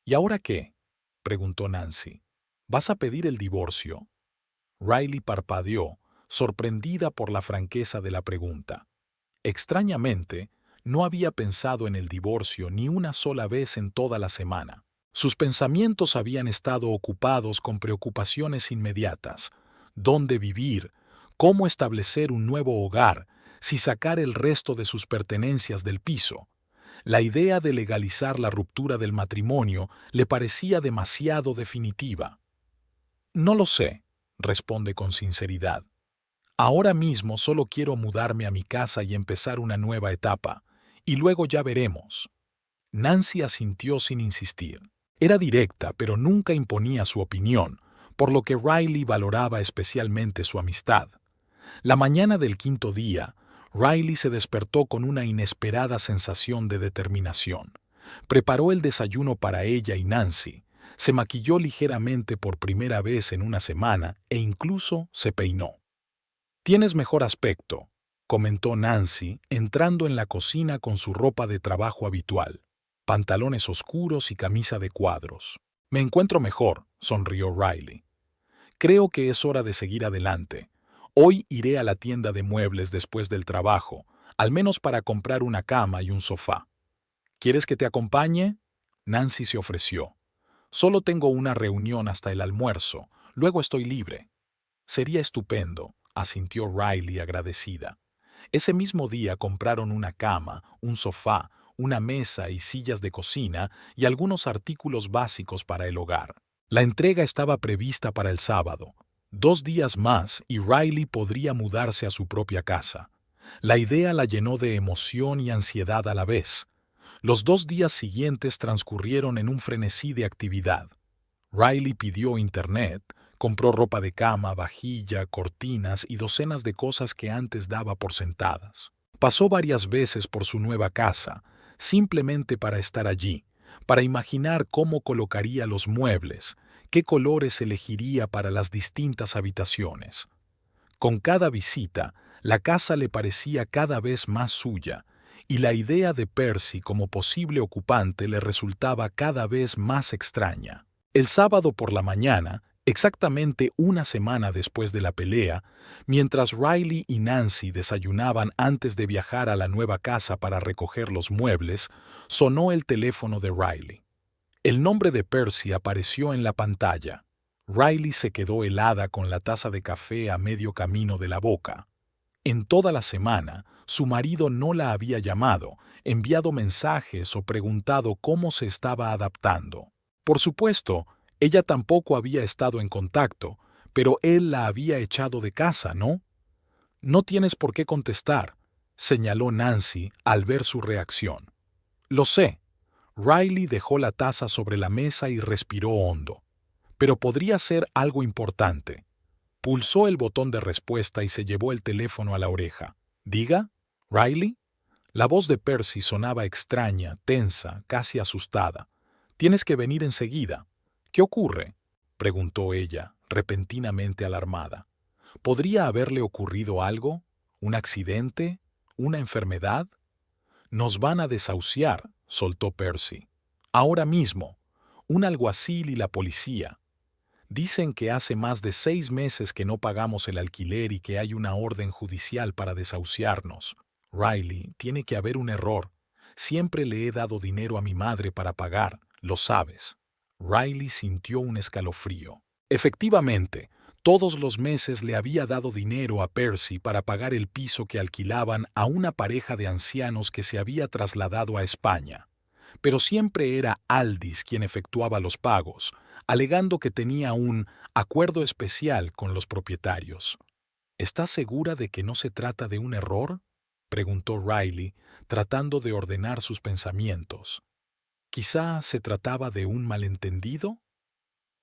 «¿Y ahora qué?», preguntó Nancy. «¿Vas a pedir el divorcio?». Riley parpadeó, sorprendida por la franqueza de la pregunta. Extrañamente, no había pensado en el divorcio ni una sola vez en toda la semana. Sus pensamientos habían estado ocupados con preocupaciones inmediatas: dónde vivir, cómo establecer un nuevo hogar, si sacar el resto de sus pertenencias del piso. La idea de legalizar la ruptura del matrimonio le parecía demasiado definitiva. «No lo sé», responde con sinceridad. «Ahora mismo solo quiero mudarme a mi casa y empezar una nueva etapa, y luego ya veremos». Nancy asintió sin insistir. Era directa, pero nunca imponía su opinión, por lo que Riley valoraba especialmente su amistad. La mañana del 5.º día, Riley se despertó con una inesperada sensación de determinación. Preparó el desayuno para ella y Nancy, se maquilló ligeramente por primera vez en una semana e incluso se peinó. «Tienes mejor aspecto», comentó Nancy, entrando en la cocina con su ropa de trabajo habitual, pantalones oscuros y camisa de cuadros. «Me encuentro mejor», sonrió Riley. «Creo que es hora de seguir adelante. Hoy iré a la tienda de muebles después del trabajo, al menos para comprar una cama y un sofá». «¿Quieres que te acompañe?». Nancy se ofreció. «Solo tengo una reunión hasta el almuerzo, luego estoy libre». Sería estupendo, asintió Riley agradecida. Ese mismo día compraron una cama, un sofá, una mesa y sillas de cocina y algunos artículos básicos para el hogar. La entrega estaba prevista para el sábado. 2 días más y Riley podría mudarse a su propia casa. La idea la llenó de emoción y ansiedad a la vez. Los 2 días siguientes transcurrieron en un frenesí de actividad. Riley pidió internet, compró ropa de cama, vajilla, cortinas y docenas de cosas que antes daba por sentadas. Pasó varias veces por su nueva casa, simplemente para estar allí, para imaginar cómo colocaría los muebles, qué colores elegiría para las distintas habitaciones. Con cada visita, la casa le parecía cada vez más suya, y la idea de Percy como posible ocupante le resultaba cada vez más extraña. El sábado por la mañana, exactamente una semana después de la pelea, mientras Riley y Nancy desayunaban antes de viajar a la nueva casa para recoger los muebles, sonó el teléfono de Riley. El nombre de Percy apareció en la pantalla. Riley se quedó helada con la taza de café a medio camino de la boca. En toda la semana, su marido no la había llamado, enviado mensajes o preguntado cómo se estaba adaptando. Por supuesto, ella tampoco había estado en contacto, pero él la había echado de casa, ¿no? No tienes por qué contestar, señaló Nancy al ver su reacción. Lo sé. Riley dejó la taza sobre la mesa y respiró hondo. Pero podría ser algo importante. Pulsó el botón de respuesta y se llevó el teléfono a la oreja. ¿Diga? ¿Riley? La voz de Percy sonaba extraña, tensa, casi asustada. Tienes que venir enseguida. ¿Qué ocurre?, preguntó ella, repentinamente alarmada. ¿Podría haberle ocurrido algo? ¿Un accidente? ¿Una enfermedad? Nos van a desahuciar, soltó Percy. Ahora mismo. Un alguacil y la policía. Dicen que hace más de 6 meses que no pagamos el alquiler y que hay una orden judicial para desahuciarnos. Riley, tiene que haber un error. Siempre le he dado dinero a mi madre para pagar, lo sabes. Riley sintió un escalofrío. Efectivamente, todos los meses le había dado dinero a Percy para pagar el piso que alquilaban a una pareja de ancianos que se había trasladado a España. Pero siempre era Aldis quien efectuaba los pagos, alegando que tenía un acuerdo especial con los propietarios. ¿Estás segura de que no se trata de un error?, preguntó Riley, tratando de ordenar sus pensamientos. ¿Quizá se trataba de un malentendido?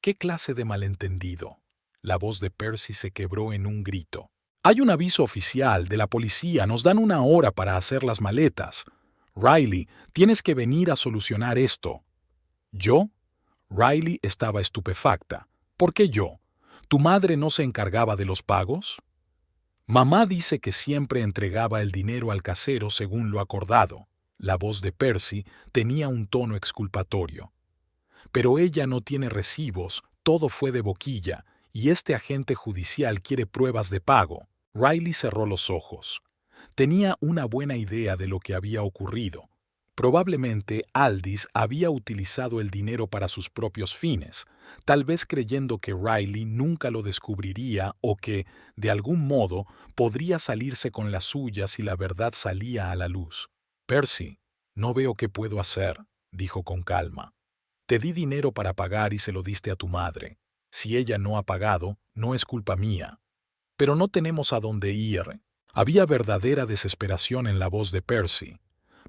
¿Qué clase de malentendido? La voz de Percy se quebró en un grito. Hay un aviso oficial de la policía, nos dan 1 hora para hacer las maletas. Riley, tienes que venir a solucionar esto. ¿Yo? Riley estaba estupefacta. ¿Por qué yo? ¿Tu madre no se encargaba de los pagos? Mamá dice que siempre entregaba el dinero al casero según lo acordado. La voz de Percy tenía un tono exculpatorio. Pero ella no tiene recibos, todo fue de boquilla, y este agente judicial quiere pruebas de pago. Riley cerró los ojos. Tenía una buena idea de lo que había ocurrido. Probablemente Aldis había utilizado el dinero para sus propios fines, tal vez creyendo que Riley nunca lo descubriría o que, de algún modo, podría salirse con la suya si la verdad salía a la luz. Percy, no veo qué puedo hacer, dijo con calma. Te di dinero para pagar y se lo diste a tu madre. Si ella no ha pagado, no es culpa mía. Pero no tenemos a dónde ir. Había verdadera desesperación en la voz de Percy.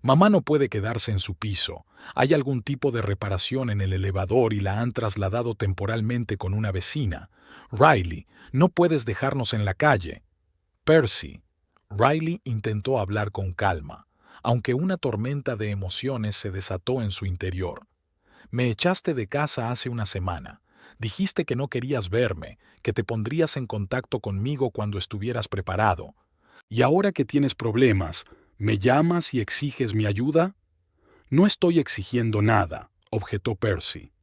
Mamá no puede quedarse en su piso. Hay algún tipo de reparación en el elevador y la han trasladado temporalmente con una vecina. Riley, no puedes dejarnos en la calle. Percy. Riley intentó hablar con calma, aunque una tormenta de emociones se desató en su interior. Me echaste de casa hace una semana. Dijiste que no querías verme, que te pondrías en contacto conmigo cuando estuvieras preparado. Y ahora que tienes problemas, ¿me llamas y exiges mi ayuda? No estoy exigiendo nada, objetó Percy.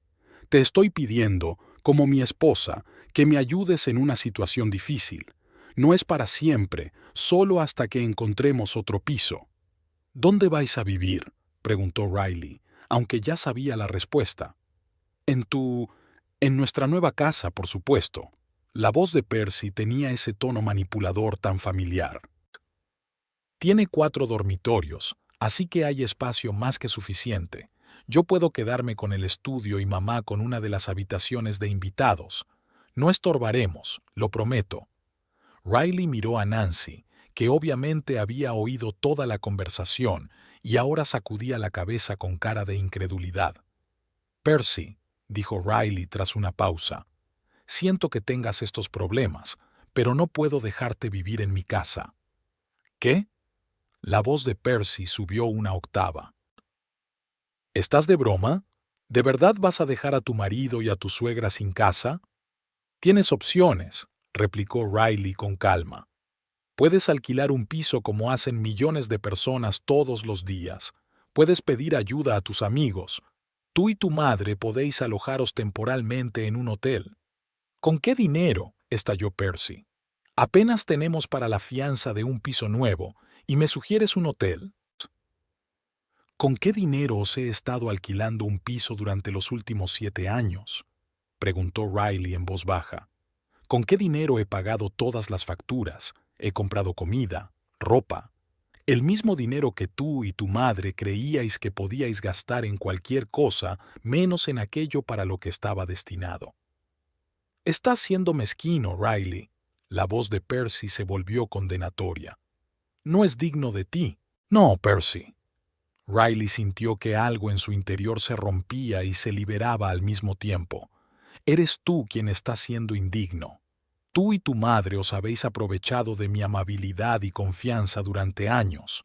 Te estoy pidiendo, como mi esposa, que me ayudes en una situación difícil. No es para siempre, solo hasta que encontremos otro piso. ¿Dónde vais a vivir?, preguntó Riley, aunque ya sabía la respuesta. En nuestra nueva casa, por supuesto. La voz de Percy tenía ese tono manipulador tan familiar. Tiene 4 dormitorios, así que hay espacio más que suficiente. Yo puedo quedarme con el estudio y mamá con una de las habitaciones de invitados. No estorbaremos, lo prometo. Riley miró a Nancy, que obviamente había oído toda la conversación y ahora sacudía la cabeza con cara de incredulidad. Percy, dijo Riley tras una pausa, siento que tengas estos problemas, pero no puedo dejarte vivir en mi casa. ¿Qué? La voz de Percy subió una octava. ¿Estás de broma? ¿De verdad vas a dejar a tu marido y a tu suegra sin casa? Tienes opciones, replicó Riley con calma. Puedes alquilar un piso como hacen millones de personas todos los días. Puedes pedir ayuda a tus amigos. Tú y tu madre podéis alojaros temporalmente en un hotel. ¿Con qué dinero? Estalló Percy. Apenas tenemos para la fianza de un piso nuevo, ¿y me sugieres un hotel? ¿Con qué dinero os he estado alquilando un piso durante los últimos 7 años? Preguntó Riley en voz baja. ¿Con qué dinero he pagado todas las facturas? He comprado comida, ropa. El mismo dinero que tú y tu madre creíais que podíais gastar en cualquier cosa menos en aquello para lo que estaba destinado. Estás siendo mezquino, Riley. La voz de Percy se volvió condenatoria. No es digno de ti. No, Percy. Riley sintió que algo en su interior se rompía y se liberaba al mismo tiempo. Eres tú quien está siendo indigno. Tú y tu madre os habéis aprovechado de mi amabilidad y confianza durante años.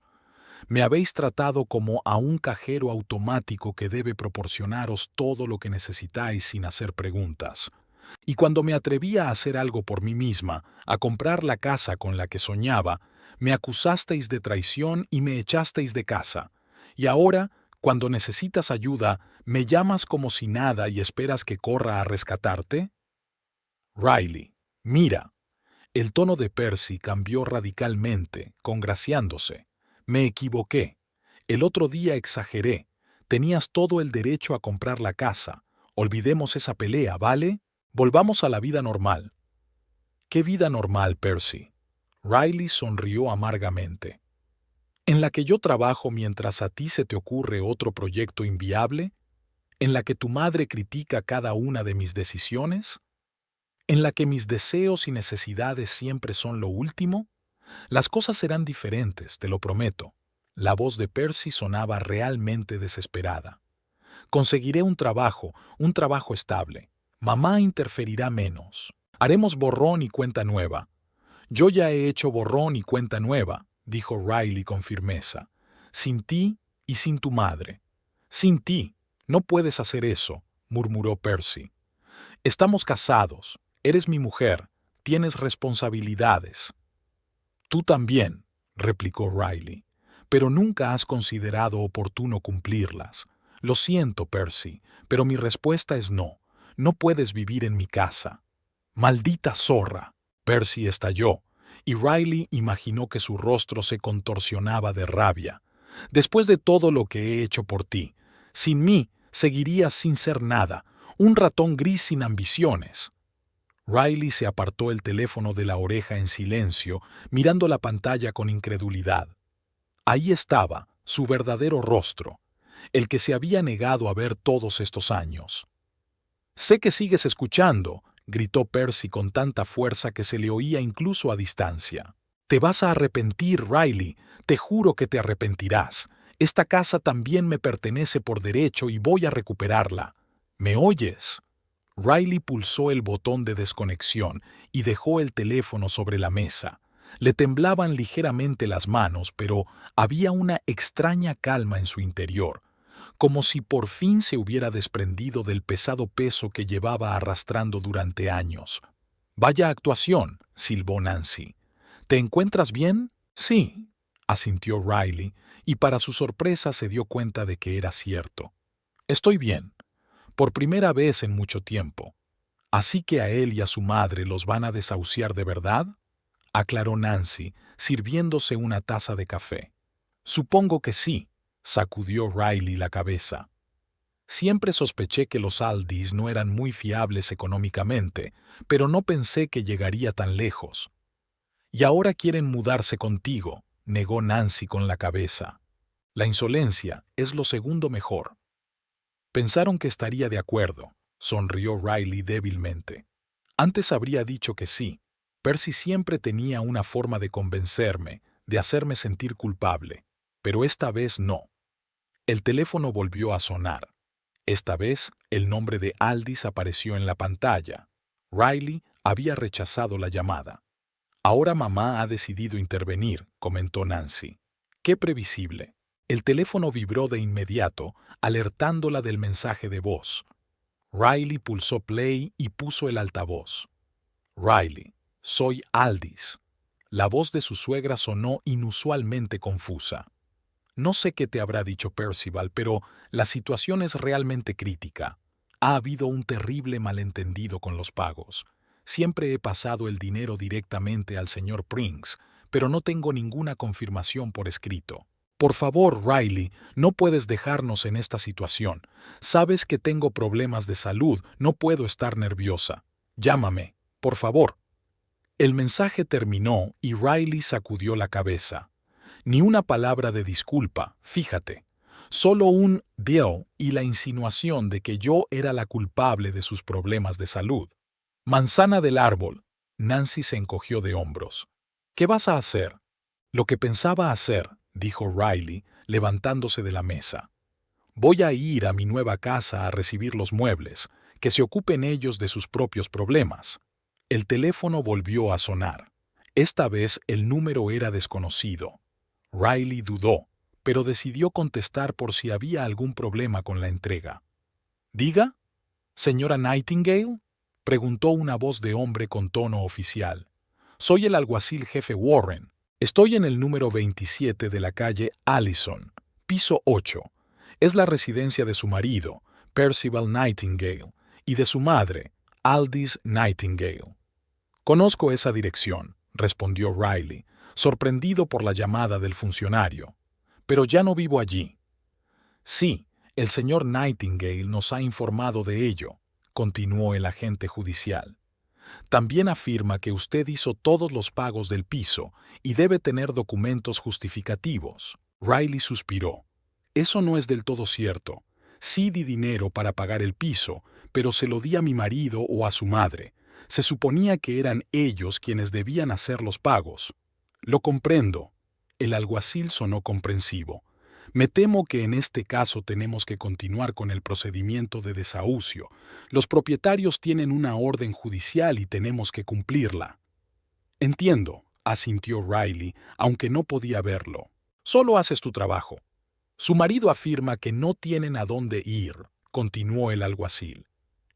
Me habéis tratado como a un cajero automático que debe proporcionaros todo lo que necesitáis sin hacer preguntas. Y cuando me atrevía a hacer algo por mí misma, a comprar la casa con la que soñaba, me acusasteis de traición y me echasteis de casa. Y ahora, cuando necesitas ayuda, ¿me llamas como si nada y esperas que corra a rescatarte? Riley, mira. El tono de Percy cambió radicalmente, congraciándose. Me equivoqué. El otro día exageré. Tenías todo el derecho a comprar la casa. Olvidemos esa pelea, ¿vale? Volvamos a la vida normal. ¿Qué vida normal, Percy? Riley sonrió amargamente. ¿En la que yo trabajo mientras a ti se te ocurre otro proyecto inviable? ¿En la que tu madre critica cada una de mis decisiones? ¿En la que mis deseos y necesidades siempre son lo último? Las cosas serán diferentes, te lo prometo. La voz de Percy sonaba realmente desesperada. Conseguiré un trabajo estable. Mamá interferirá menos. Haremos borrón y cuenta nueva. Yo ya he hecho borrón y cuenta nueva, dijo Riley con firmeza. Sin ti y sin tu madre. Sin ti. No puedes hacer eso, murmuró Percy. Estamos casados. Eres mi mujer. Tienes responsabilidades. Tú también, replicó Riley. Pero nunca has considerado oportuno cumplirlas. Lo siento, Percy, pero mi respuesta es no. No puedes vivir en mi casa. ¡Maldita zorra! Percy estalló, y Riley imaginó que su rostro se contorsionaba de rabia. Después de todo lo que he hecho por ti, sin mí seguirías sin ser nada, un ratón gris sin ambiciones. Riley se apartó el teléfono de la oreja en silencio, mirando la pantalla con incredulidad. Ahí estaba, su verdadero rostro, el que se había negado a ver todos estos años. «Sé que sigues escuchando», gritó Percy con tanta fuerza que se le oía incluso a distancia. «Te vas a arrepentir, Riley, te juro que te arrepentirás. Esta casa también me pertenece por derecho y voy a recuperarla. ¿Me oyes?» Riley pulsó el botón de desconexión y dejó el teléfono sobre la mesa. Le temblaban ligeramente las manos, pero había una extraña calma en su interior, como si por fin se hubiera desprendido del pesado peso que llevaba arrastrando durante años. «Vaya actuación», silbó Nancy. «¿Te encuentras bien?» «Sí», asintió Riley, y para su sorpresa se dio cuenta de que era cierto. «Estoy bien. Por primera vez en mucho tiempo. ¿Así que a él y a su madre los van a desahuciar de verdad?», aclaró Nancy, sirviéndose una taza de café. «Supongo que sí», sacudió Riley la cabeza. Siempre sospeché que los Aldis no eran muy fiables económicamente, pero no pensé que llegaría tan lejos. Y ahora quieren mudarse contigo, negó Nancy con la cabeza. La insolencia es lo segundo mejor. Pensaron que estaría de acuerdo, sonrió Riley débilmente. Antes habría dicho que sí. Percy siempre tenía una forma de convencerme, de hacerme sentir culpable, pero esta vez no. El teléfono volvió a sonar. Esta vez, el nombre de Aldis apareció en la pantalla. Riley había rechazado la llamada. Ahora mamá ha decidido intervenir, comentó Nancy. Qué previsible. El teléfono vibró de inmediato, alertándola del mensaje de voz. Riley pulsó play y puso el altavoz. Riley, soy Aldis. La voz de su suegra sonó inusualmente confusa. No sé qué te habrá dicho Percival, pero la situación es realmente crítica. Ha habido un terrible malentendido con los pagos. Siempre he pasado el dinero directamente al señor Prince, pero no tengo ninguna confirmación por escrito. Por favor, Riley, no puedes dejarnos en esta situación. Sabes que tengo problemas de salud, no puedo estar nerviosa. Llámame, por favor. El mensaje terminó y Riley sacudió la cabeza. Ni una palabra de disculpa, fíjate. Solo un Bill y la insinuación de que yo era la culpable de sus problemas de salud. Manzana del árbol. Nancy se encogió de hombros. ¿Qué vas a hacer? Lo que pensaba hacer, dijo Riley, levantándose de la mesa. Voy a ir a mi nueva casa a recibir los muebles, que se ocupen ellos de sus propios problemas. El teléfono volvió a sonar. Esta vez el número era desconocido. Riley dudó, pero decidió contestar por si había algún problema con la entrega. ¿Diga? ¿Señora Nightingale? Preguntó una voz de hombre con tono oficial. Soy el alguacil jefe Warren. Estoy en el número 27 de la calle Allison, piso 8. Es la residencia de su marido, Percival Nightingale, y de su madre, Aldis Nightingale. Conozco esa dirección, respondió Riley, sorprendido por la llamada del funcionario. Pero ya no vivo allí. Sí, el señor Nightingale nos ha informado de ello, continuó el agente judicial. También afirma que usted hizo todos los pagos del piso y debe tener documentos justificativos. Riley suspiró. Eso no es del todo cierto. Sí di dinero para pagar el piso, pero se lo di a mi marido o a su madre. Se suponía que eran ellos quienes debían hacer los pagos. Lo comprendo. El alguacil sonó comprensivo. Me temo que en este caso tenemos que continuar con el procedimiento de desahucio. Los propietarios tienen una orden judicial y tenemos que cumplirla. Entiendo, asintió Riley, aunque no podía verlo. Solo haces tu trabajo. Su marido afirma que no tienen a dónde ir, continuó el alguacil.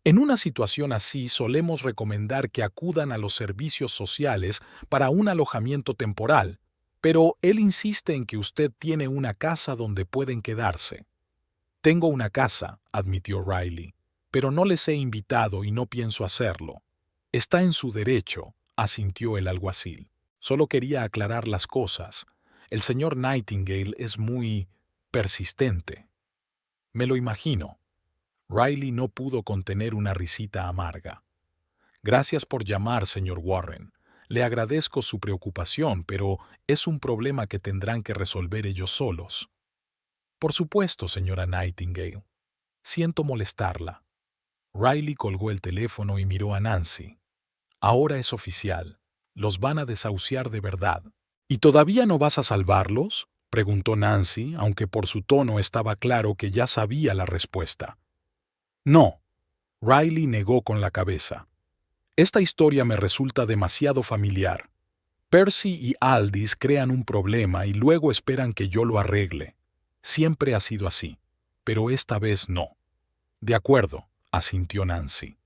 En una situación así solemos recomendar que acudan a los servicios sociales para un alojamiento temporal, pero él insiste en que usted tiene una casa donde pueden quedarse. Tengo una casa, admitió Riley, pero no les he invitado y no pienso hacerlo. Está en su derecho, asintió el alguacil. Solo quería aclarar las cosas. El señor Nightingale es muy persistente. Me lo imagino. Riley no pudo contener una risita amarga. Gracias por llamar, señor Warren. Le agradezco su preocupación, pero es un problema que tendrán que resolver ellos solos. Por supuesto, señora Nightingale. Siento molestarla. Riley colgó el teléfono y miró a Nancy. Ahora es oficial. Los van a desahuciar de verdad. ¿Y todavía no vas a salvarlos?, preguntó Nancy, aunque por su tono estaba claro que ya sabía la respuesta. No. Riley negó con la cabeza. Esta historia me resulta demasiado familiar. Percy y Aldis crean un problema y luego esperan que yo lo arregle. Siempre ha sido así, pero esta vez no. De acuerdo, asintió Nancy.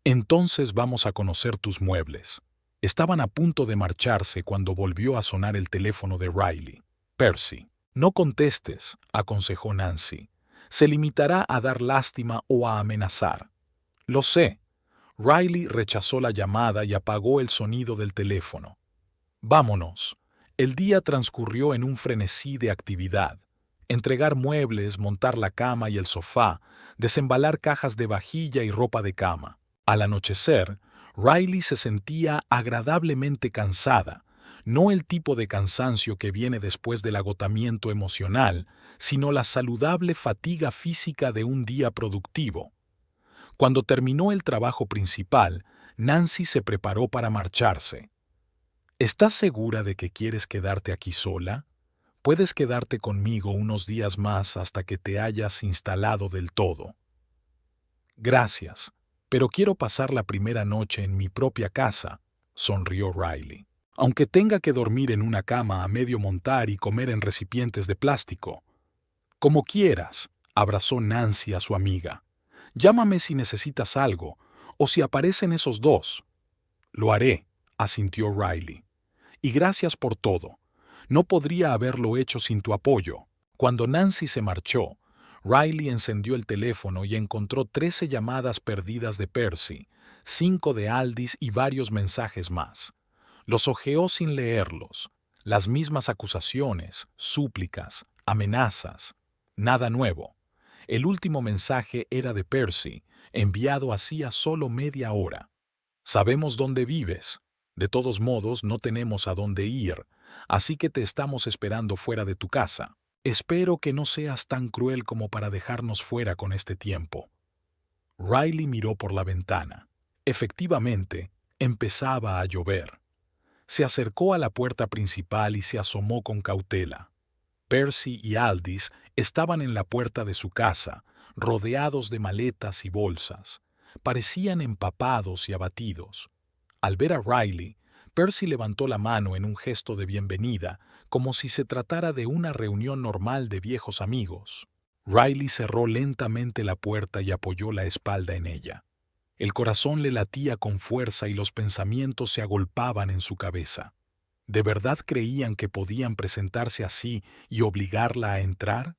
Entonces vamos a conocer tus muebles. Estaban a punto de marcharse cuando volvió a sonar el teléfono de Riley. Percy, no contestes, aconsejó Nancy. Se limitará a dar lástima o a amenazar. Lo sé. Riley rechazó la llamada y apagó el sonido del teléfono. Vámonos. El día transcurrió en un frenesí de actividad. Entregar muebles, montar la cama y el sofá, desembalar cajas de vajilla y ropa de cama. Al anochecer, Riley se sentía agradablemente cansada, no el tipo de cansancio que viene después del agotamiento emocional, sino la saludable fatiga física de un día productivo. Cuando terminó el trabajo principal, Nancy se preparó para marcharse. ¿Estás segura de que quieres quedarte aquí sola? Puedes quedarte conmigo unos días más hasta que te hayas instalado del todo. Gracias, pero quiero pasar la primera noche en mi propia casa, sonrió Riley. Aunque tenga que dormir en una cama a medio montar y comer en recipientes de plástico. Como quieras, abrazó Nancy a su amiga. Llámame si necesitas algo, o si aparecen esos dos. Lo haré, asintió Riley. Y gracias por todo. No podría haberlo hecho sin tu apoyo. Cuando Nancy se marchó, Riley encendió el teléfono y encontró 13 llamadas perdidas de Percy, 5 de Aldis y varios mensajes más. Los hojeó sin leerlos. Las mismas acusaciones, súplicas, amenazas. Nada nuevo. El último mensaje era de Percy, enviado hacía solo media hora. Sabemos dónde vives. De todos modos, no tenemos a dónde ir, así que te estamos esperando fuera de tu casa. Espero que no seas tan cruel como para dejarnos fuera con este tiempo. Riley miró por la ventana. Efectivamente, empezaba a llover. Se acercó a la puerta principal y se asomó con cautela. Percy y Aldis estaban en la puerta de su casa, rodeados de maletas y bolsas. Parecían empapados y abatidos. Al ver a Riley, Percy levantó la mano en un gesto de bienvenida, como si se tratara de una reunión normal de viejos amigos. Riley cerró lentamente la puerta y apoyó la espalda en ella. El corazón le latía con fuerza y los pensamientos se agolpaban en su cabeza. ¿De verdad creían que podían presentarse así y obligarla a entrar?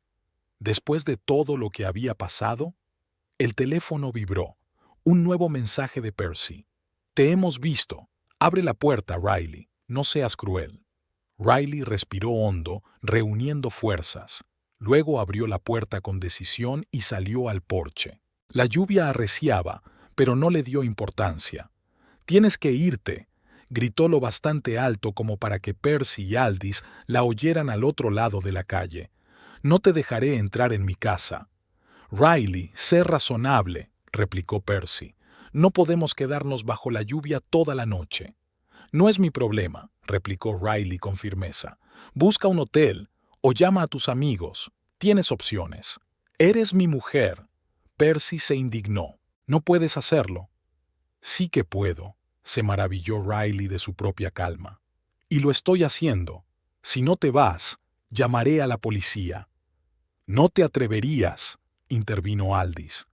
Después de todo lo que había pasado, el teléfono vibró. Un nuevo mensaje de Percy. Te hemos visto. Abre la puerta, Riley. No seas cruel. Riley respiró hondo, reuniendo fuerzas. Luego abrió la puerta con decisión y salió al porche. La lluvia arreciaba, pero no le dio importancia. «Tienes que irte», gritó lo bastante alto como para que Percy y Aldis la oyeran al otro lado de la calle. «No te dejaré entrar en mi casa». «Riley, sé razonable», replicó Percy. «No podemos quedarnos bajo la lluvia toda la noche». «No es mi problema», replicó Riley con firmeza. «Busca un hotel o llama a tus amigos. Tienes opciones». «Eres mi mujer». Percy se indignó. «No puedes hacerlo». «Sí que puedo», se maravilló Riley de su propia calma. «Y lo estoy haciendo. Si no te vas, llamaré a la policía». «No te atreverías», intervino Aldis.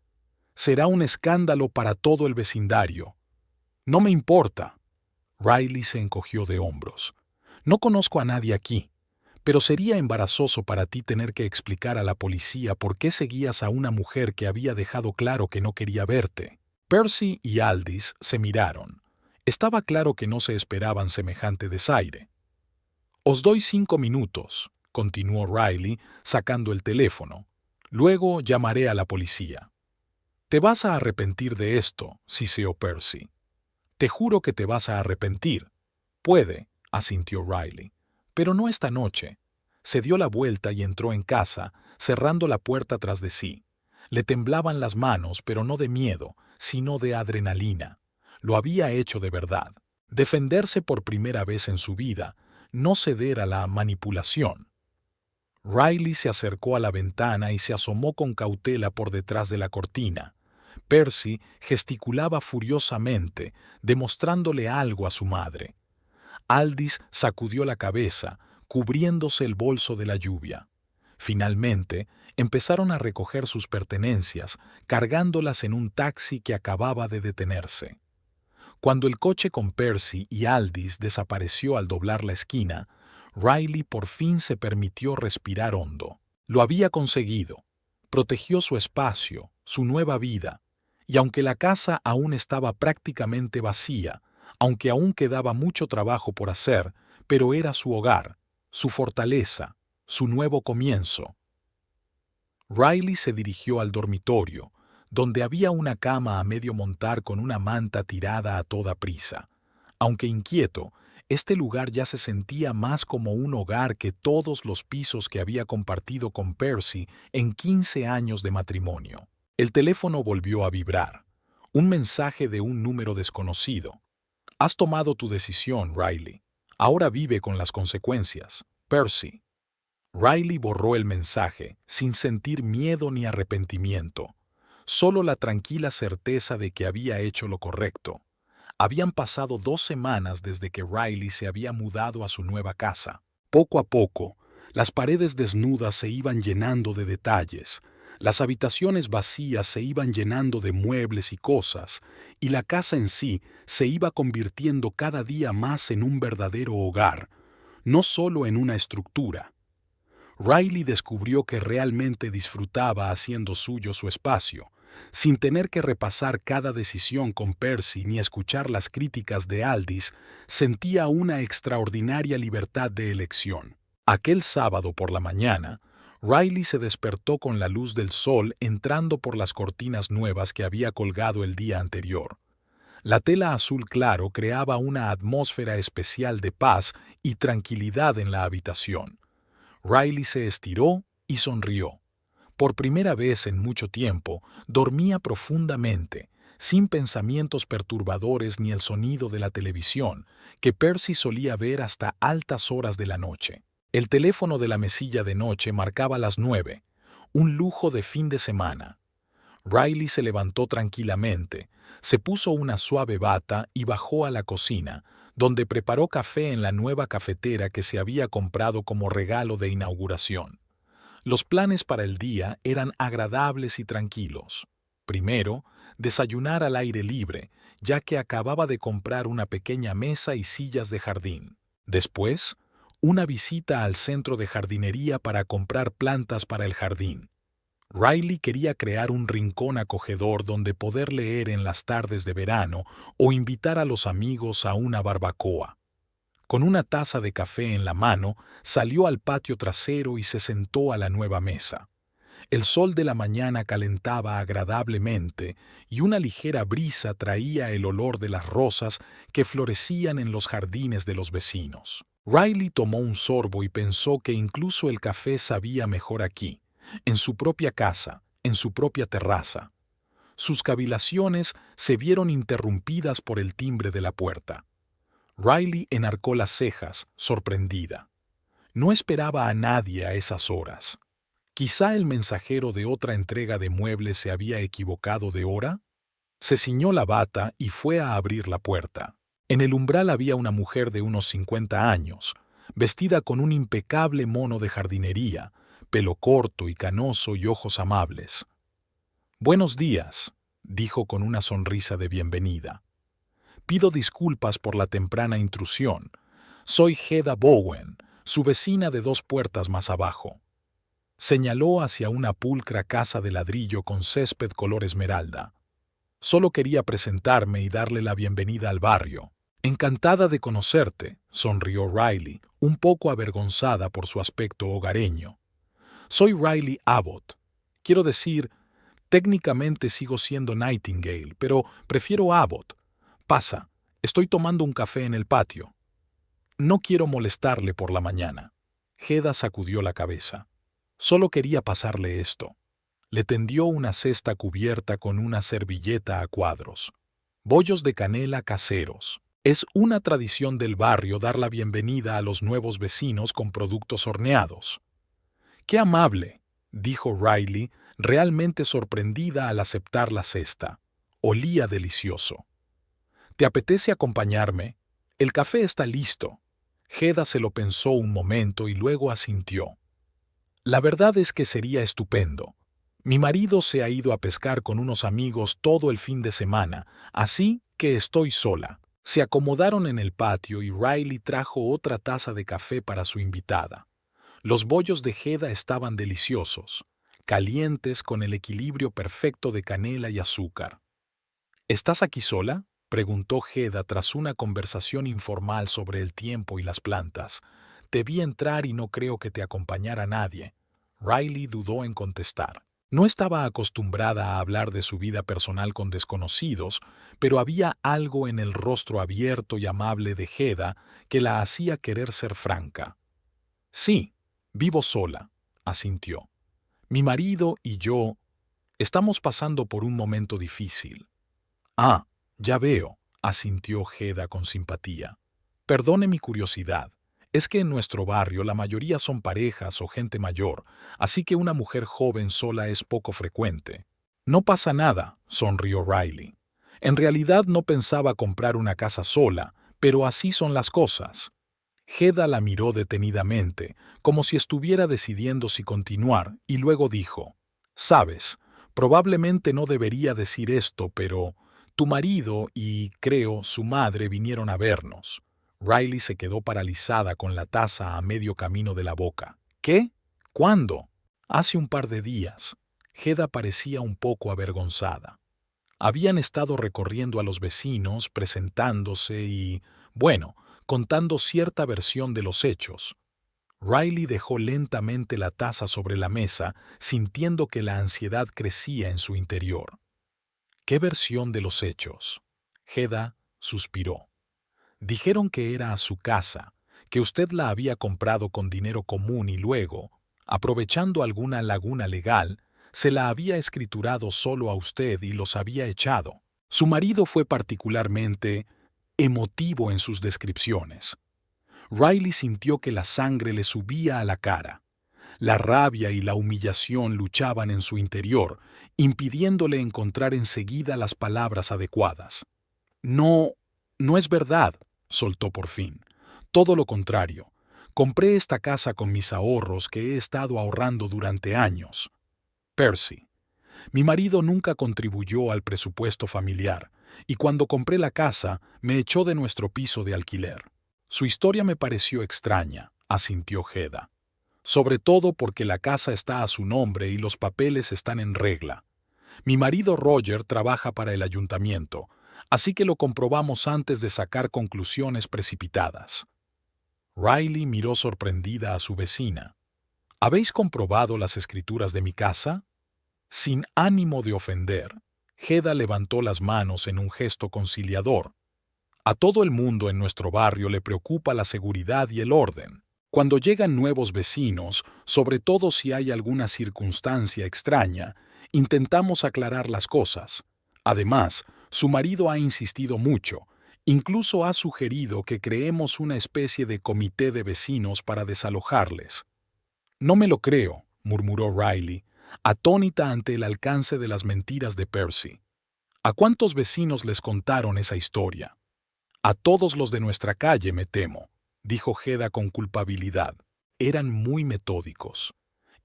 «Será un escándalo para todo el vecindario». «No me importa». Riley se encogió de hombros. «No conozco a nadie aquí, pero sería embarazoso para ti tener que explicar a la policía por qué seguías a una mujer que había dejado claro que no quería verte». Percy y Aldis se miraron. Estaba claro que no se esperaban semejante desaire. «Os doy 5 minutos», continuó Riley, sacando el teléfono. «Luego llamaré a la policía». «Te vas a arrepentir de esto», siseó Percy. «Te juro que te vas a arrepentir». «Puede», asintió Riley. «Pero no esta noche». Se dio la vuelta y entró en casa, cerrando la puerta tras de sí. Le temblaban las manos, pero no de miedo, sino de adrenalina. Lo había hecho de verdad. Defenderse por primera vez en su vida, no ceder a la manipulación. Riley se acercó a la ventana y se asomó con cautela por detrás de la cortina. Percy gesticulaba furiosamente, demostrándole algo a su madre. Aldis sacudió la cabeza, cubriéndose el bolso de la lluvia. Finalmente, empezaron a recoger sus pertenencias, cargándolas en un taxi que acababa de detenerse. Cuando el coche con Percy y Aldis desapareció al doblar la esquina, Riley por fin se permitió respirar hondo. Lo había conseguido. Protegió su espacio, su nueva vida. Y aunque la casa aún estaba prácticamente vacía, aunque aún quedaba mucho trabajo por hacer, pero era su hogar, su fortaleza, su nuevo comienzo. Riley se dirigió al dormitorio, donde había una cama a medio montar con una manta tirada a toda prisa. Aunque inquieto, este lugar ya se sentía más como un hogar que todos los pisos que había compartido con Percy en 15 años de matrimonio. El teléfono volvió a vibrar. Un mensaje de un número desconocido. Has tomado tu decisión, Riley. Ahora vive con las consecuencias. Percy. Riley borró el mensaje, sin sentir miedo ni arrepentimiento, solo la tranquila certeza de que había hecho lo correcto. Habían pasado 2 semanas desde que Riley se había mudado a su nueva casa. Poco a poco, las paredes desnudas se iban llenando de detalles, las habitaciones vacías se iban llenando de muebles y cosas, y la casa en sí se iba convirtiendo cada día más en un verdadero hogar, no solo en una estructura. Riley descubrió que realmente disfrutaba haciendo suyo su espacio, sin tener que repasar cada decisión con Percy ni escuchar las críticas de Aldis. Sentía una extraordinaria libertad de elección. Aquel sábado por la mañana, Riley se despertó con la luz del sol entrando por las cortinas nuevas que había colgado el día anterior. La tela azul claro creaba una atmósfera especial de paz y tranquilidad en la habitación. Riley se estiró y sonrió. Por primera vez en mucho tiempo, dormía profundamente, sin pensamientos perturbadores ni el sonido de la televisión, que Percy solía ver hasta altas horas de la noche. El teléfono de la mesilla de noche marcaba las 9, un lujo de fin de semana. Riley se levantó tranquilamente, se puso una suave bata y bajó a la cocina, donde preparó café en la nueva cafetera que se había comprado como regalo de inauguración. Los planes para el día eran agradables y tranquilos. Primero, desayunar al aire libre, ya que acababa de comprar una pequeña mesa y sillas de jardín. Después, una visita al centro de jardinería para comprar plantas para el jardín. Riley quería crear un rincón acogedor donde poder leer en las tardes de verano o invitar a los amigos a una barbacoa. Con una taza de café en la mano, salió al patio trasero y se sentó a la nueva mesa. El sol de la mañana calentaba agradablemente y una ligera brisa traía el olor de las rosas que florecían en los jardines de los vecinos. Riley tomó un sorbo y pensó que incluso el café sabía mejor aquí, en su propia casa, en su propia terraza. Sus cavilaciones se vieron interrumpidas por el timbre de la puerta. Riley enarcó las cejas, sorprendida. No esperaba a nadie a esas horas. ¿Quizá el mensajero de otra entrega de muebles se había equivocado de hora? Se ciñó la bata y fue a abrir la puerta. En el umbral había una mujer de unos 50 años, vestida con un impecable mono de jardinería, pelo corto y canoso y ojos amables. «Buenos días», dijo con una sonrisa de bienvenida. «Pido disculpas por la temprana intrusión. Soy Hedda Bowen, su vecina de 2 puertas más abajo». Señaló hacia una pulcra casa de ladrillo con césped color esmeralda. «Solo quería presentarme y darle la bienvenida al barrio». «Encantada de conocerte», sonrió Riley, un poco avergonzada por su aspecto hogareño. «Soy Riley Abbott. Quiero decir, técnicamente sigo siendo Nightingale, pero prefiero Abbott. Pasa, estoy tomando un café en el patio». «No quiero molestarle por la mañana». Hedda sacudió la cabeza. «Solo quería pasarle esto». Le tendió una cesta cubierta con una servilleta a cuadros. «Bollos de canela caseros. Es una tradición del barrio dar la bienvenida a los nuevos vecinos con productos horneados». «Qué amable», dijo Riley, realmente sorprendida al aceptar la cesta. Olía delicioso. «¿Te apetece acompañarme? El café está listo». Hedda se lo pensó un momento y luego asintió. «La verdad es que sería estupendo. Mi marido se ha ido a pescar con unos amigos todo el fin de semana, así que estoy sola». Se acomodaron en el patio y Riley trajo otra taza de café para su invitada. Los bollos de Hedda estaban deliciosos, calientes con el equilibrio perfecto de canela y azúcar. «¿Estás aquí sola?», preguntó Hedda tras una conversación informal sobre el tiempo y las plantas. «Te vi entrar y no creo que te acompañara nadie». Riley dudó en contestar. No estaba acostumbrada a hablar de su vida personal con desconocidos, pero había algo en el rostro abierto y amable de Hedda que la hacía querer ser franca. Sí, vivo sola, asintió. Mi marido y yo estamos pasando por un momento difícil. Ah, ya veo, asintió Hedda con simpatía. Perdone mi curiosidad. Es que en nuestro barrio la mayoría son parejas o gente mayor, así que una mujer joven sola es poco frecuente. No pasa nada, sonrió Riley. En realidad no pensaba comprar una casa sola, pero así son las cosas. Hedda la miró detenidamente, como si estuviera decidiendo si continuar, y luego dijo, «Sabes, probablemente no debería decir esto, pero tu marido y, creo, su madre vinieron a vernos». Riley se quedó paralizada con la taza a medio camino de la boca. «¿Qué? ¿Cuándo?» «Hace un par de días». Hedda parecía un poco avergonzada. Habían estado recorriendo a los vecinos, presentándose y, bueno, contando cierta versión de los hechos. Riley dejó lentamente la taza sobre la mesa, sintiendo que la ansiedad crecía en su interior. ¿Qué versión de los hechos? Hedda suspiró. Dijeron que era a su casa, que usted la había comprado con dinero común y luego, aprovechando alguna laguna legal, se la había escriturado solo a usted y los había echado. Su marido fue particularmente emotivo en sus descripciones. Riley sintió que la sangre le subía a la cara. La rabia y la humillación luchaban en su interior, impidiéndole encontrar enseguida las palabras adecuadas. No, no es verdad, soltó por fin. Todo lo contrario. Compré esta casa con mis ahorros que he estado ahorrando durante años. Percy. Mi marido nunca contribuyó al presupuesto familiar, y cuando compré la casa me echó de nuestro piso de alquiler. Su historia me pareció extraña, asintió Hedda. Sobre todo porque la casa está a su nombre y los papeles están en regla. Mi marido Roger trabaja para el ayuntamiento, así que lo comprobamos antes de sacar conclusiones precipitadas. Riley miró sorprendida a su vecina. ¿Habéis comprobado las escrituras de mi casa? Sin ánimo de ofender, Hedda levantó las manos en un gesto conciliador. A todo el mundo en nuestro barrio le preocupa la seguridad y el orden. Cuando llegan nuevos vecinos, sobre todo si hay alguna circunstancia extraña, intentamos aclarar las cosas. Además, su marido ha insistido mucho, incluso ha sugerido que creemos una especie de comité de vecinos para desalojarles. No me lo creo, murmuró Riley, atónita ante el alcance de las mentiras de Percy. ¿A cuántos vecinos les contaron esa historia? A todos los de nuestra calle, me temo, dijo Hedda con culpabilidad. Eran muy metódicos.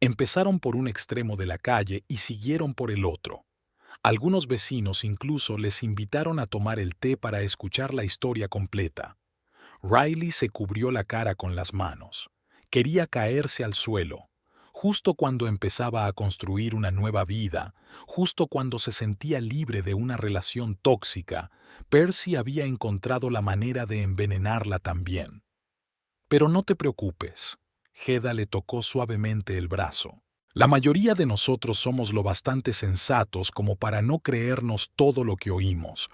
Empezaron por un extremo de la calle y siguieron por el otro. Algunos vecinos incluso les invitaron a tomar el té para escuchar la historia completa. Riley se cubrió la cara con las manos. Quería caerse al suelo. Justo cuando empezaba a construir una nueva vida, justo cuando se sentía libre de una relación tóxica, Percy había encontrado la manera de envenenarla también. Pero no te preocupes. Hedda le tocó suavemente el brazo. La mayoría de nosotros somos lo bastante sensatos como para no creernos todo lo que oímos,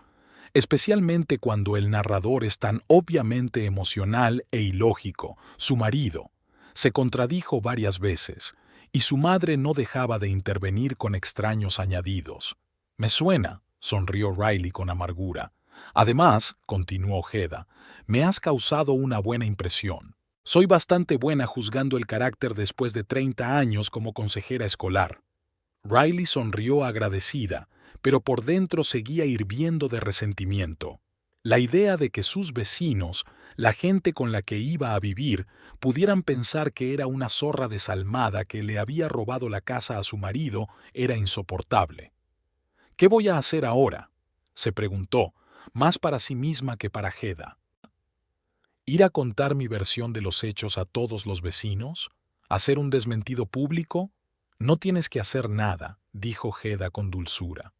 especialmente cuando el narrador es tan obviamente emocional e ilógico. Su marido se contradijo varias veces, y su madre no dejaba de intervenir con extraños añadidos. «Me suena», sonrió Riley con amargura. «Además», continuó Hedda, «me has causado una buena impresión. Soy bastante buena juzgando el carácter después de 30 años como consejera escolar». Riley sonrió agradecida, pero por dentro seguía hirviendo de resentimiento. La idea de que sus vecinos, la gente con la que iba a vivir, pudieran pensar que era una zorra desalmada que le había robado la casa a su marido era insoportable. «¿Qué voy a hacer ahora?», se preguntó, más para sí misma que para Hedda. ¿Ir a contar mi versión de los hechos a todos los vecinos? ¿Hacer un desmentido público? No tienes que hacer nada, dijo Hedda con dulzura.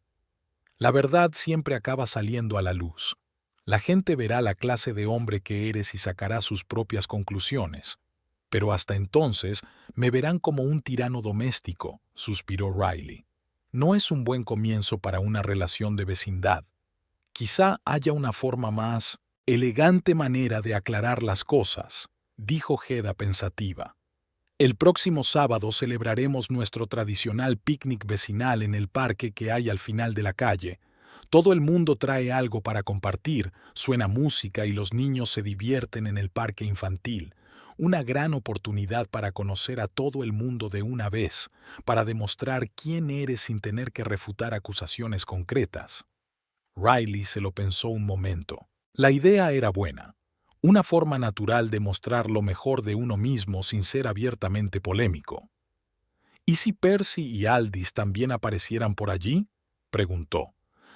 La verdad siempre acaba saliendo a la luz. La gente verá la clase de hombre que eres y sacará sus propias conclusiones. Pero hasta entonces me verán como un tirano doméstico, suspiró Riley. No es un buen comienzo para una relación de vecindad. Quizá haya una forma más elegante manera de aclarar las cosas, dijo Hedda pensativa. El próximo sábado celebraremos nuestro tradicional picnic vecinal en el parque que hay al final de la calle. Todo el mundo trae algo para compartir, suena música y los niños se divierten en el parque infantil. Una gran oportunidad para conocer a todo el mundo de una vez, para demostrar quién eres sin tener que refutar acusaciones concretas. Riley se lo pensó un momento. La idea era buena. Una forma natural de mostrar lo mejor de uno mismo sin ser abiertamente polémico. ¿Y si Percy y Aldis también aparecieran por allí?, preguntó.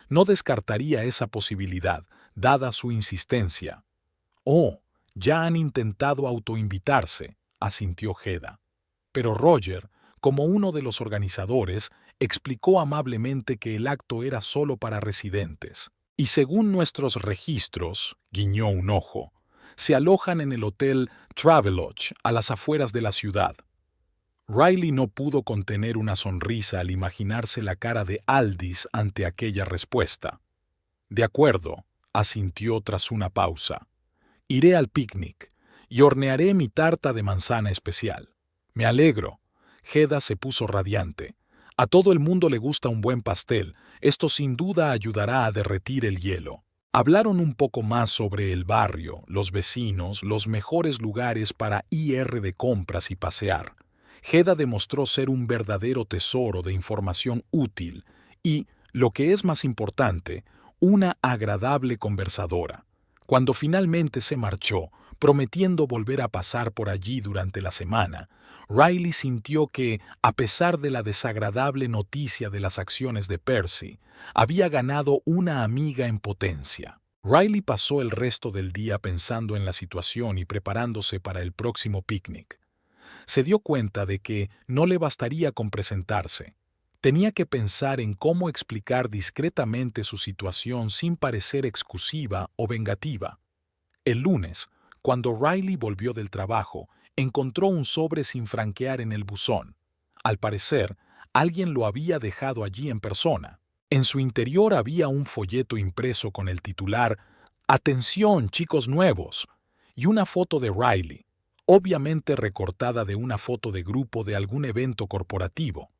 No descartaría esa posibilidad, dada su insistencia. Oh, ya han intentado autoinvitarse, asintió Hedda. Pero Roger, como uno de los organizadores, explicó amablemente que el acto era solo para residentes. Y según nuestros registros, guiñó un ojo, se alojan en el hotel Travelodge, a las afueras de la ciudad. Riley no pudo contener una sonrisa al imaginarse la cara de Aldis ante aquella respuesta. De acuerdo, asintió tras una pausa. Iré al picnic y hornearé mi tarta de manzana especial. Me alegro. Hedda se puso radiante. A todo el mundo le gusta un buen pastel. Esto sin duda ayudará a derretir el hielo. Hablaron un poco más sobre el barrio, los vecinos, los mejores lugares para ir de compras y pasear. Hedda demostró ser un verdadero tesoro de información útil y, lo que es más importante, una agradable conversadora. Cuando finalmente se marchó, prometiendo volver a pasar por allí durante la semana, Riley sintió que, a pesar de la desagradable noticia de las acciones de Percy, había ganado una amiga en potencia. Riley pasó el resto del día pensando en la situación y preparándose para el próximo picnic. Se dio cuenta de que no le bastaría con presentarse. Tenía que pensar en cómo explicar discretamente su situación sin parecer excusiva o vengativa. El lunes, cuando Riley volvió del trabajo, encontró un sobre sin franquear en el buzón. Al parecer, alguien lo había dejado allí en persona. En su interior había un folleto impreso con el titular «Atención, chicos nuevos» y una foto de Riley, obviamente recortada de una foto de grupo de algún evento corporativo.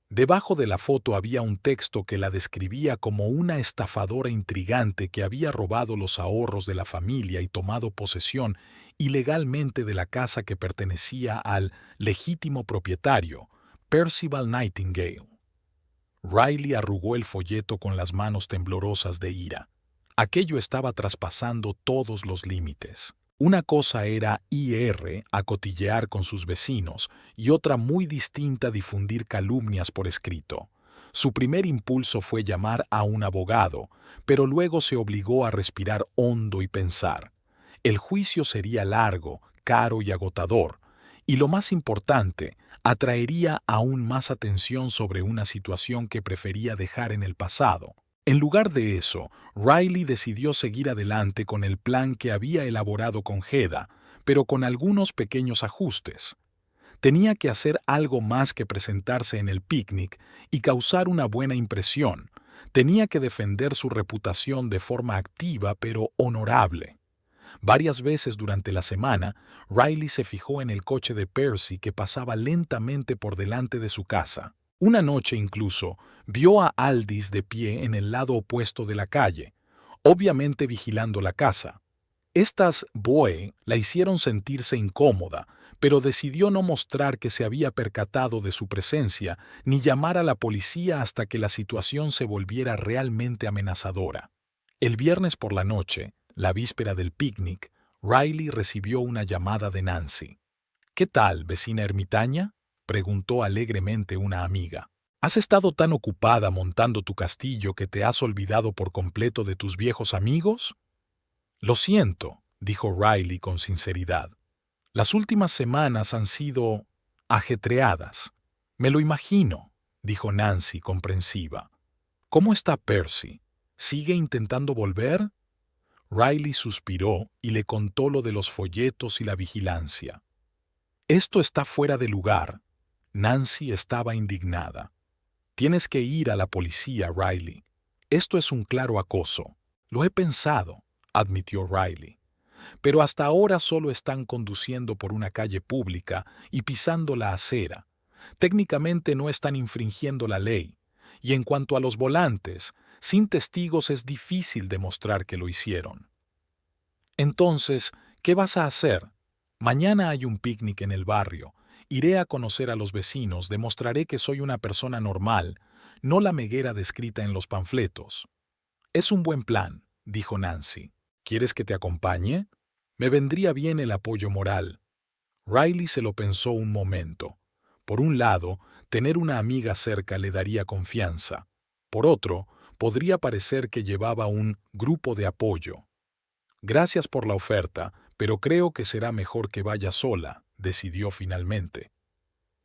Debajo de la foto había un texto que la describía como una estafadora intrigante que había robado los ahorros de la familia y tomado posesión ilegalmente de la casa que pertenecía al legítimo propietario, Percival Nightingale. Riley arrugó el folleto con las manos temblorosas de ira. Aquello estaba traspasando todos los límites. Una cosa era a cotillear con sus vecinos y otra muy distinta difundir calumnias por escrito. Su primer impulso fue llamar a un abogado, pero luego se obligó a respirar hondo y pensar. El juicio sería largo, caro y agotador, y lo más importante, atraería aún más atención sobre una situación que prefería dejar en el pasado. En lugar de eso, Riley decidió seguir adelante con el plan que había elaborado con Hedda, pero con algunos pequeños ajustes. Tenía que hacer algo más que presentarse en el picnic y causar una buena impresión. Tenía que defender su reputación de forma activa pero honorable. Varias veces durante la semana, Riley se fijó en el coche de Percy que pasaba lentamente por delante de su casa. Una noche incluso, vio a Aldis de pie en el lado opuesto de la calle, obviamente vigilando la casa. Estas boe la hicieron sentirse incómoda, pero decidió no mostrar que se había percatado de su presencia ni llamar a la policía hasta que la situación se volviera realmente amenazadora. El viernes por la noche, la víspera del picnic, Riley recibió una llamada de Nancy. «¿Qué tal, vecina ermitaña?», preguntó alegremente una amiga. «¿Has estado tan ocupada montando tu castillo que te has olvidado por completo de tus viejos amigos?» «Lo siento», dijo Riley con sinceridad. «Las últimas semanas han sido ajetreadas». «Me lo imagino», dijo Nancy comprensiva. «¿Cómo está Percy? ¿Sigue intentando volver?» Riley suspiró y le contó lo de los folletos y la vigilancia. Esto está fuera de lugar. Nancy estaba indignada. Tienes que ir a la policía, Riley. Esto es un claro acoso. Lo he pensado, admitió Riley. Pero hasta ahora solo están conduciendo por una calle pública y pisando la acera. Técnicamente no están infringiendo la ley. Y en cuanto a los volantes, sin testigos es difícil demostrar que lo hicieron. Entonces, ¿qué vas a hacer? Mañana hay un picnic en el barrio. Iré a conocer a los vecinos, demostraré que soy una persona normal, no la meguera descrita en los panfletos. Es un buen plan, dijo Nancy. ¿Quieres que te acompañe? Me vendría bien el apoyo moral. Riley se lo pensó un momento. Por un lado, tener una amiga cerca le daría confianza. Por otro, podría parecer que llevaba un grupo de apoyo. Gracias por la oferta, pero creo que será mejor que vaya sola, decidió finalmente.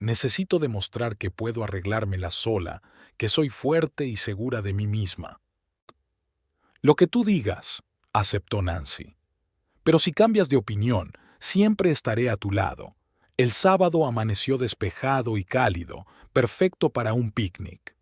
Necesito demostrar que puedo arreglármela sola, que soy fuerte y segura de mí misma. Lo que tú digas, aceptó Nancy. Pero si cambias de opinión, siempre estaré a tu lado. El sábado amaneció despejado y cálido, perfecto para un picnic.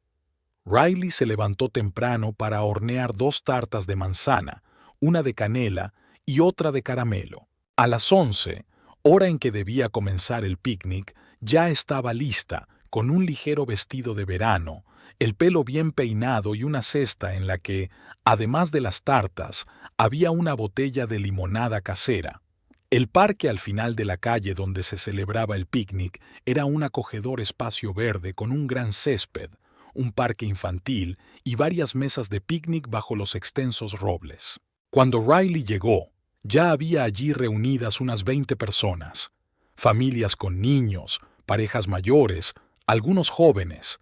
Riley se levantó temprano para hornear 2 tartas de manzana, una de canela y otra de caramelo. A las 11, hora en que debía comenzar el picnic, ya estaba lista, con un ligero vestido de verano, el pelo bien peinado y una cesta en la que, además de las tartas, había una botella de limonada casera. El parque al final de la calle donde se celebraba el picnic era un acogedor espacio verde con un gran césped, un parque infantil y varias mesas de picnic bajo los extensos robles. Cuando Riley llegó, ya había allí reunidas unas 20 personas, familias con niños, parejas mayores, algunos jóvenes.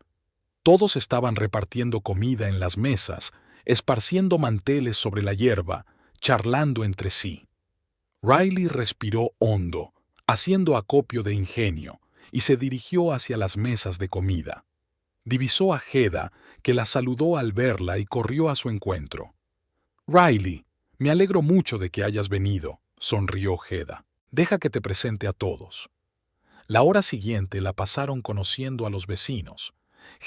Todos estaban repartiendo comida en las mesas, esparciendo manteles sobre la hierba, charlando entre sí. Riley respiró hondo, haciendo acopio de ingenio, y se dirigió hacia las mesas de comida. Divisó a Hedda, que la saludó al verla y corrió a su encuentro. «Riley, me alegro mucho de que hayas venido», sonrió Hedda. «Deja que te presente a todos». La hora siguiente la pasaron conociendo a los vecinos.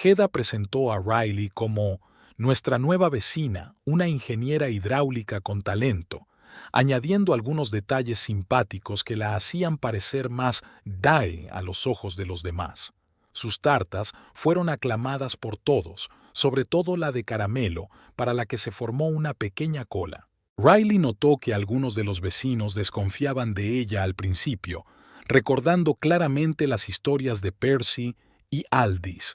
Hedda presentó a Riley como nuestra nueva vecina, una ingeniera hidráulica con talento, añadiendo algunos detalles simpáticos que la hacían parecer más dae a los ojos de los demás. Sus tartas fueron aclamadas por todos, sobre todo la de caramelo, para la que se formó una pequeña cola. Riley notó que algunos de los vecinos desconfiaban de ella al principio, recordando claramente las historias de Percy y Aldis,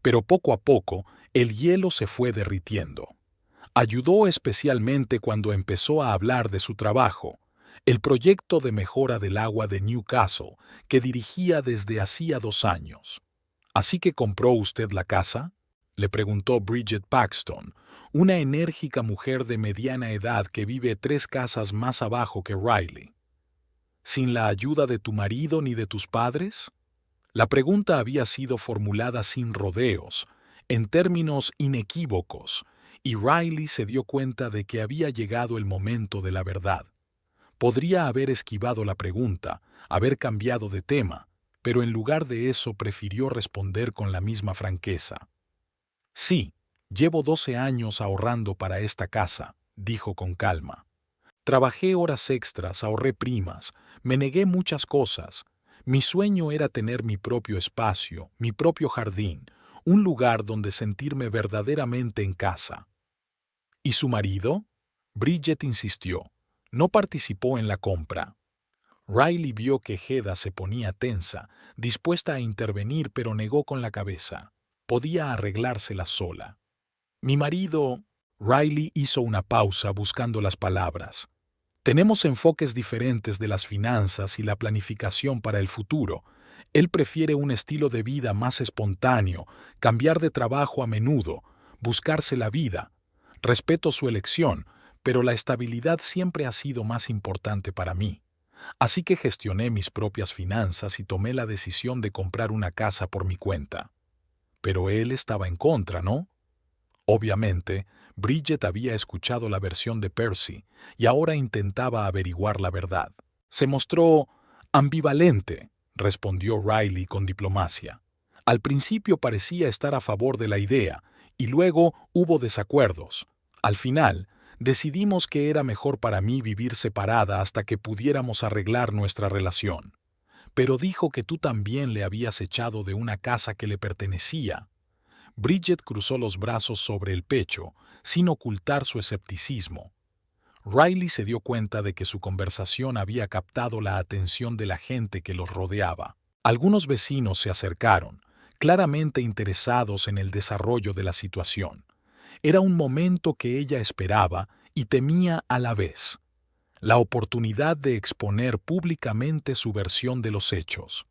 pero poco a poco el hielo se fue derritiendo. Ayudó especialmente cuando empezó a hablar de su trabajo, el proyecto de mejora del agua de Newcastle, que dirigía desde hacía 2 años. ¿Así que compró usted la casa?, le preguntó Bridget Paxton, una enérgica mujer de mediana edad que vive 3 casas más abajo que Riley. ¿Sin la ayuda de tu marido ni de tus padres? La pregunta había sido formulada sin rodeos, en términos inequívocos, y Riley se dio cuenta de que había llegado el momento de la verdad. Podría haber esquivado la pregunta, haber cambiado de tema, pero en lugar de eso prefirió responder con la misma franqueza. «Sí, llevo 12 años ahorrando para esta casa», dijo con calma. «Trabajé horas extras, ahorré primas, me negué muchas cosas. Mi sueño era tener mi propio espacio, mi propio jardín, un lugar donde sentirme verdaderamente en casa». ¿Y su marido?, Bridget insistió. «No participó en la compra». Riley vio que Hedda se ponía tensa, dispuesta a intervenir, pero negó con la cabeza. Podía arreglársela sola. «Mi marido...» Riley hizo una pausa buscando las palabras. «Tenemos enfoques diferentes de las finanzas y la planificación para el futuro. Él prefiere un estilo de vida más espontáneo, cambiar de trabajo a menudo, buscarse la vida. Respeto su elección, pero la estabilidad siempre ha sido más importante para mí. Así que gestioné mis propias finanzas y tomé la decisión de comprar una casa por mi cuenta». Pero él estaba en contra, ¿no? Obviamente, Bridget había escuchado la versión de Percy y ahora intentaba averiguar la verdad. Se mostró ambivalente, respondió Riley con diplomacia. Al principio parecía estar a favor de la idea, y luego hubo desacuerdos. Al final, decidimos que era mejor para mí vivir separada hasta que pudiéramos arreglar nuestra relación. Pero dijo que tú también le habías echado de una casa que le pertenecía. Bridget cruzó los brazos sobre el pecho, sin ocultar su escepticismo. Riley se dio cuenta de que su conversación había captado la atención de la gente que los rodeaba. Algunos vecinos se acercaron, claramente interesados en el desarrollo de la situación. Era un momento que ella esperaba y temía a la vez. La oportunidad de exponer públicamente su versión de los hechos.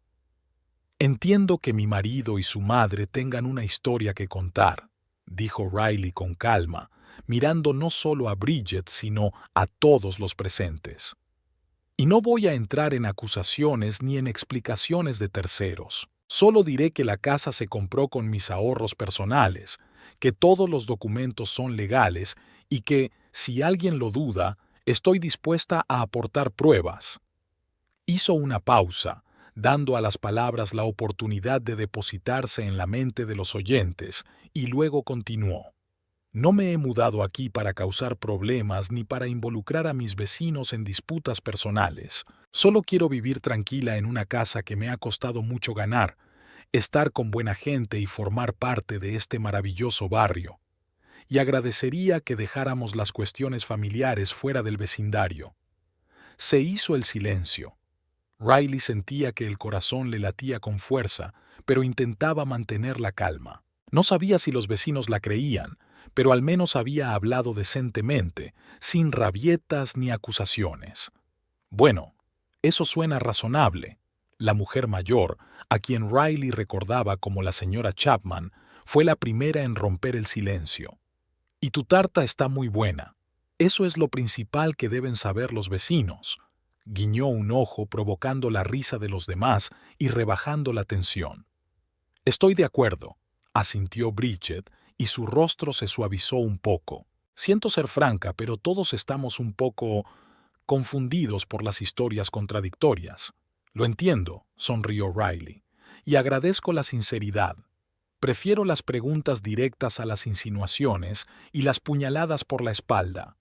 Entiendo que mi marido y su madre tengan una historia que contar, dijo Riley con calma, mirando no solo a Bridget, sino a todos los presentes. Y no voy a entrar en acusaciones ni en explicaciones de terceros. Solo diré que la casa se compró con mis ahorros personales, que todos los documentos son legales y que, si alguien lo duda, estoy dispuesta a aportar pruebas. Hizo una pausa, dando a las palabras la oportunidad de depositarse en la mente de los oyentes, y luego continuó. No me he mudado aquí para causar problemas ni para involucrar a mis vecinos en disputas personales. Solo quiero vivir tranquila en una casa que me ha costado mucho ganar, estar con buena gente y formar parte de este maravilloso barrio. Y agradecería que dejáramos las cuestiones familiares fuera del vecindario. Se hizo el silencio. Riley sentía que el corazón le latía con fuerza, pero intentaba mantener la calma. No sabía si los vecinos la creían, pero al menos había hablado decentemente, sin rabietas ni acusaciones. Bueno, eso suena razonable. La mujer mayor, a quien Riley recordaba como la señora Chapman, fue la primera en romper el silencio. Y tu tarta está muy buena. Eso es lo principal que deben saber los vecinos. Guiñó un ojo provocando la risa de los demás y rebajando la tensión. Estoy de acuerdo, asintió Bridget, y su rostro se suavizó un poco. Siento ser franca, pero todos estamos un poco confundidos por las historias contradictorias. Lo entiendo, sonrió Riley, y agradezco la sinceridad. Prefiero las preguntas directas a las insinuaciones y las puñaladas por la espalda.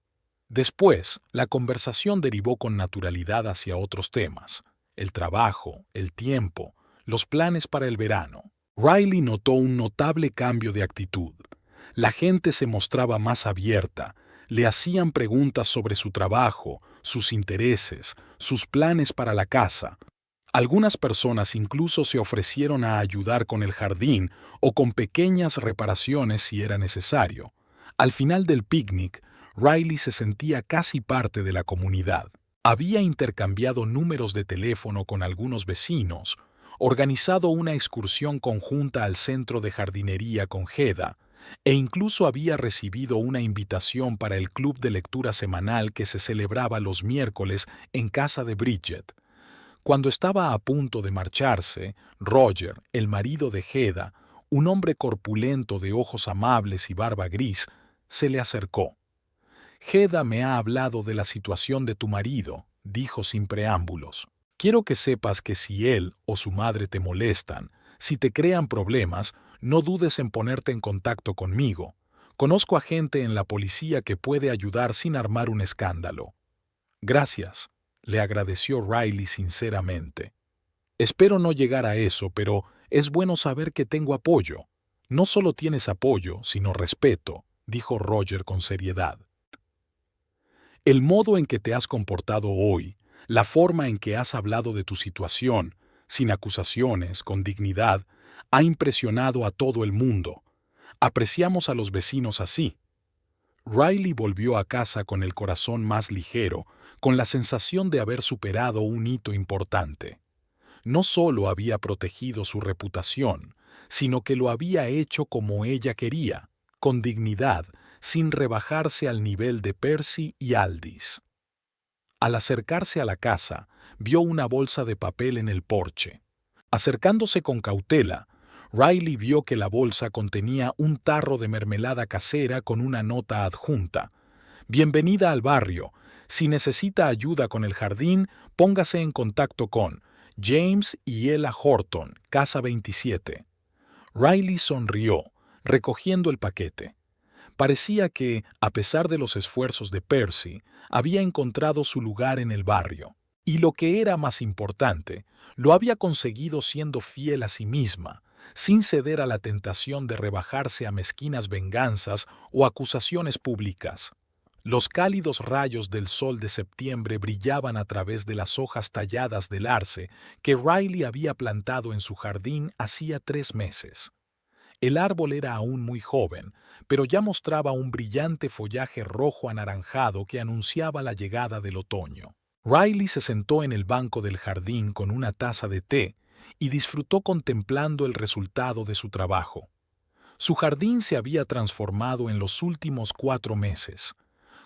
Después, la conversación derivó con naturalidad hacia otros temas: el trabajo, el tiempo, los planes para el verano. Riley notó un notable cambio de actitud. La gente se mostraba más abierta, le hacían preguntas sobre su trabajo, sus intereses, sus planes para la casa. Algunas personas incluso se ofrecieron a ayudar con el jardín o con pequeñas reparaciones si era necesario. Al final del picnic, Riley se sentía casi parte de la comunidad. Había intercambiado números de teléfono con algunos vecinos, organizado una excursión conjunta al centro de jardinería con Hedda, e incluso había recibido una invitación para el club de lectura semanal que se celebraba los miércoles en casa de Bridget. Cuando estaba a punto de marcharse, Roger, el marido de Hedda, un hombre corpulento de ojos amables y barba gris, se le acercó. Hedda me ha hablado de la situación de tu marido, dijo sin preámbulos. Quiero que sepas que si él o su madre te molestan, si te crean problemas, no dudes en ponerte en contacto conmigo. Conozco a gente en la policía que puede ayudar sin armar un escándalo. Gracias, le agradeció Riley sinceramente. Espero no llegar a eso, pero es bueno saber que tengo apoyo. No solo tienes apoyo, sino respeto, dijo Roger con seriedad. El modo en que te has comportado hoy, la forma en que has hablado de tu situación, sin acusaciones, con dignidad, ha impresionado a todo el mundo. Apreciamos a los vecinos así. Riley volvió a casa con el corazón más ligero, con la sensación de haber superado un hito importante. No solo había protegido su reputación, sino que lo había hecho como ella quería, con dignidad, sin rebajarse al nivel de Percy y Aldis. Al acercarse a la casa, vio una bolsa de papel en el porche. Acercándose con cautela, Riley vio que la bolsa contenía un tarro de mermelada casera con una nota adjunta. Bienvenida al barrio. Si necesita ayuda con el jardín, póngase en contacto con... James y Ella Horton, casa 27. Riley sonrió, recogiendo el paquete. Parecía que, a pesar de los esfuerzos de Percy, había encontrado su lugar en el barrio. Y lo que era más importante, lo había conseguido siendo fiel a sí misma, sin ceder a la tentación de rebajarse a mezquinas venganzas o acusaciones públicas. Los cálidos rayos del sol de septiembre brillaban a través de las hojas talladas del arce que Riley había plantado en su jardín hacía 3 meses. El árbol era aún muy joven, pero ya mostraba un brillante follaje rojo anaranjado que anunciaba la llegada del otoño. Riley se sentó en el banco del jardín con una taza de té y disfrutó contemplando el resultado de su trabajo. Su jardín se había transformado en los últimos 4 meses.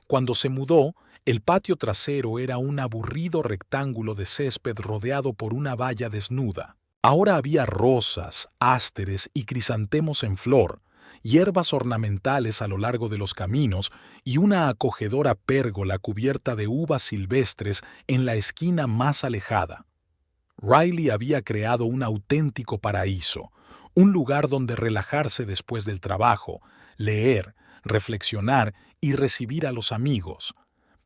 Cuando se mudó, el patio trasero era un aburrido rectángulo de césped rodeado por una valla desnuda. Ahora había rosas, ásteres y crisantemos en flor, hierbas ornamentales a lo largo de los caminos y una acogedora pérgola cubierta de uvas silvestres en la esquina más alejada. Riley había creado un auténtico paraíso, un lugar donde relajarse después del trabajo, leer, reflexionar y recibir a los amigos.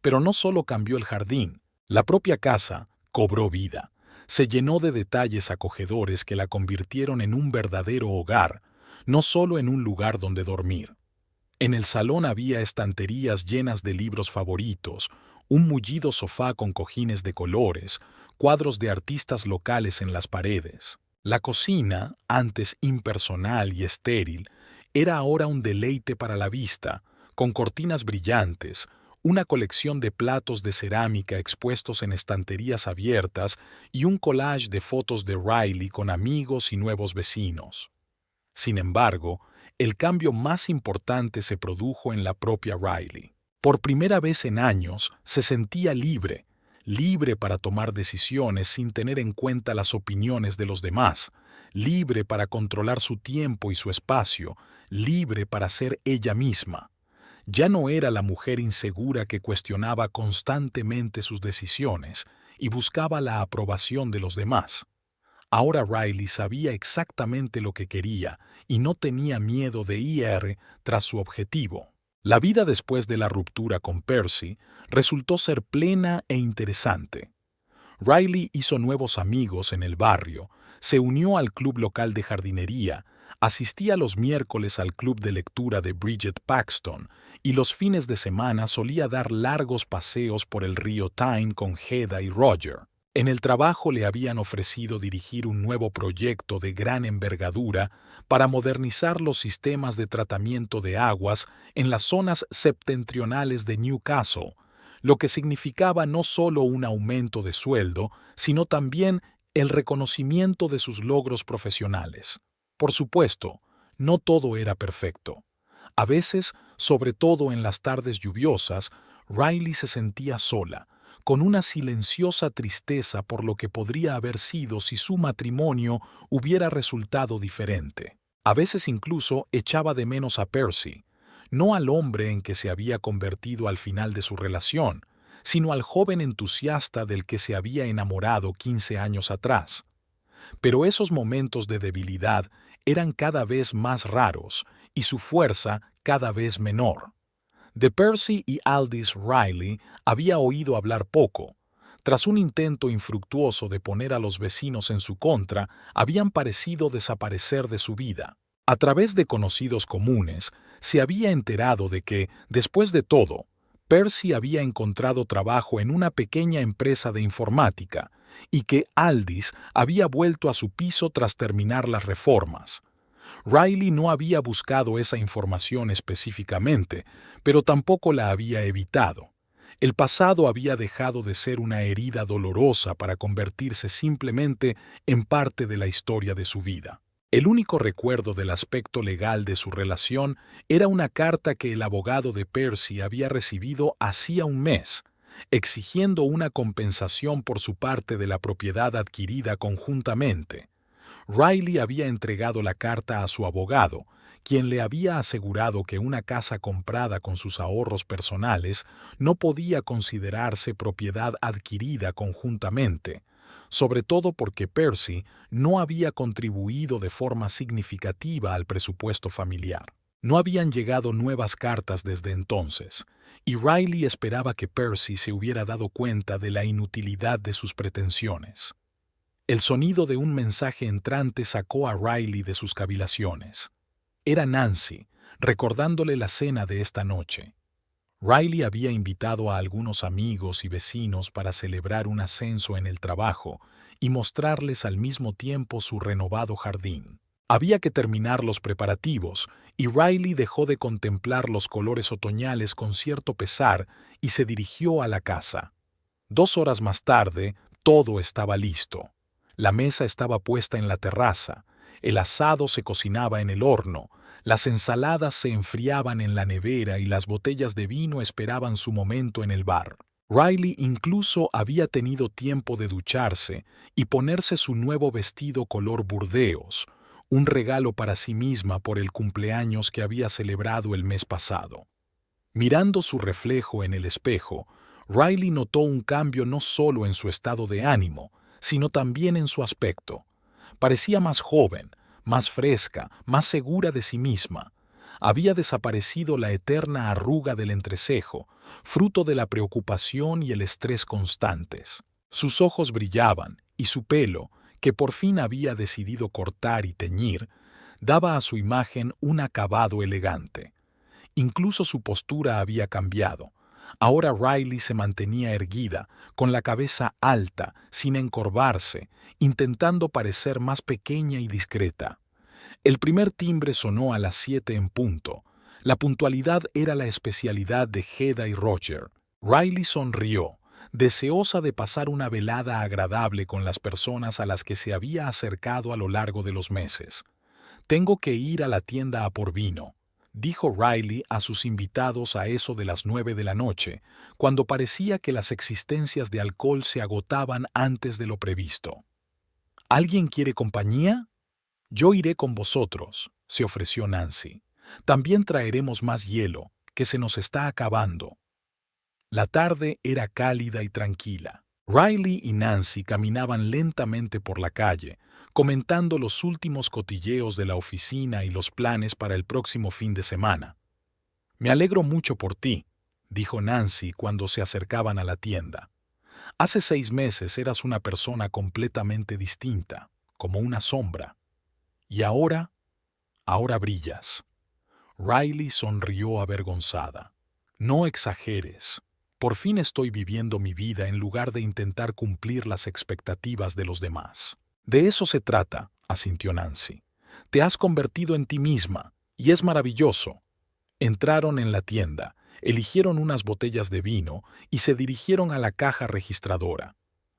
Pero no solo cambió el jardín, la propia casa cobró vida. Se llenó de detalles acogedores que la convirtieron en un verdadero hogar, no solo en un lugar donde dormir. En el salón había estanterías llenas de libros favoritos, un mullido sofá con cojines de colores, cuadros de artistas locales en las paredes. La cocina, antes impersonal y estéril, era ahora un deleite para la vista, con cortinas brillantes, una colección de platos de cerámica expuestos en estanterías abiertas y un collage de fotos de Riley con amigos y nuevos vecinos. Sin embargo, el cambio más importante se produjo en la propia Riley. Por primera vez en años se sentía libre, libre para tomar decisiones sin tener en cuenta las opiniones de los demás, libre para controlar su tiempo y su espacio, libre para ser ella misma. Ya no era la mujer insegura que cuestionaba constantemente sus decisiones y buscaba la aprobación de los demás. Ahora Riley sabía exactamente lo que quería y no tenía miedo de ir tras su objetivo. La vida después de la ruptura con Percy resultó ser plena e interesante. Riley hizo nuevos amigos en el barrio, se unió al club local de jardinería, asistía los miércoles al club de lectura de Bridget Paxton y los fines de semana solía dar largos paseos por el río Tyne con Hedda y Roger. En el trabajo le habían ofrecido dirigir un nuevo proyecto de gran envergadura para modernizar los sistemas de tratamiento de aguas en las zonas septentrionales de Newcastle, lo que significaba no solo un aumento de sueldo, sino también el reconocimiento de sus logros profesionales. Por supuesto, no todo era perfecto. A veces, sobre todo en las tardes lluviosas, Riley se sentía sola, con una silenciosa tristeza por lo que podría haber sido si su matrimonio hubiera resultado diferente. A veces incluso echaba de menos a Percy, no al hombre en que se había convertido al final de su relación, sino al joven entusiasta del que se había enamorado 15 años atrás. Pero esos momentos de debilidad eran cada vez más raros y su fuerza cada vez menor. De Percy y Aldous Riley había oído hablar poco. Tras un intento infructuoso de poner a los vecinos en su contra, habían parecido desaparecer de su vida. A través de conocidos comunes, se había enterado de que, después de todo, Percy había encontrado trabajo en una pequeña empresa de informática y que Aldous había vuelto a su piso tras terminar las reformas. Riley no había buscado esa información específicamente, pero tampoco la había evitado. El pasado había dejado de ser una herida dolorosa para convertirse simplemente en parte de la historia de su vida. El único recuerdo del aspecto legal de su relación era una carta que el abogado de Percy había recibido hacía un mes, exigiendo una compensación por su parte de la propiedad adquirida conjuntamente. Riley había entregado la carta a su abogado, quien le había asegurado que una casa comprada con sus ahorros personales no podía considerarse propiedad adquirida conjuntamente, sobre todo porque Percy no había contribuido de forma significativa al presupuesto familiar. No habían llegado nuevas cartas desde entonces, y Riley esperaba que Percy se hubiera dado cuenta de la inutilidad de sus pretensiones. El sonido de un mensaje entrante sacó a Riley de sus cavilaciones. Era Nancy, recordándole la cena de esta noche. Riley había invitado a algunos amigos y vecinos para celebrar un ascenso en el trabajo y mostrarles al mismo tiempo su renovado jardín. Había que terminar los preparativos, y Riley dejó de contemplar los colores otoñales con cierto pesar y se dirigió a la casa. 2 horas más tarde, todo estaba listo. La mesa estaba puesta en la terraza, el asado se cocinaba en el horno, las ensaladas se enfriaban en la nevera y las botellas de vino esperaban su momento en el bar. Riley incluso había tenido tiempo de ducharse y ponerse su nuevo vestido color burdeos, un regalo para sí misma por el cumpleaños que había celebrado el mes pasado. Mirando su reflejo en el espejo, Riley notó un cambio no solo en su estado de ánimo, sino también en su aspecto. Parecía más joven, más fresca, más segura de sí misma. Había desaparecido la eterna arruga del entrecejo, fruto de la preocupación y el estrés constantes. Sus ojos brillaban, y su pelo, que por fin había decidido cortar y teñir, daba a su imagen un acabado elegante. Incluso su postura había cambiado. Ahora Riley se mantenía erguida, con la cabeza alta, sin encorvarse, intentando parecer más pequeña y discreta. El primer timbre sonó a las 7 en punto. La puntualidad era la especialidad de Hedda y Roger. Riley sonrió, deseosa de pasar una velada agradable con las personas a las que se había acercado a lo largo de los meses. «Tengo que ir a la tienda a por vino», dijo Riley a sus invitados a eso de las 9 de la noche, cuando parecía que las existencias de alcohol se agotaban antes de lo previsto. «¿Alguien quiere compañía?» «Yo iré con vosotros», se ofreció Nancy. «También traeremos más hielo, que se nos está acabando». La tarde era cálida y tranquila. Riley y Nancy caminaban lentamente por la calle, comentando los últimos cotilleos de la oficina y los planes para el próximo fin de semana. «Me alegro mucho por ti», dijo Nancy cuando se acercaban a la tienda. «Hace 6 meses eras una persona completamente distinta, como una sombra. Y ahora brillas». Riley sonrió avergonzada. «No exageres. Por fin estoy viviendo mi vida en lugar de intentar cumplir las expectativas de los demás». «De eso se trata», asintió Nancy. «Te has convertido en ti misma, y es maravilloso». Entraron en la tienda, eligieron unas botellas de vino y se dirigieron a la caja registradora.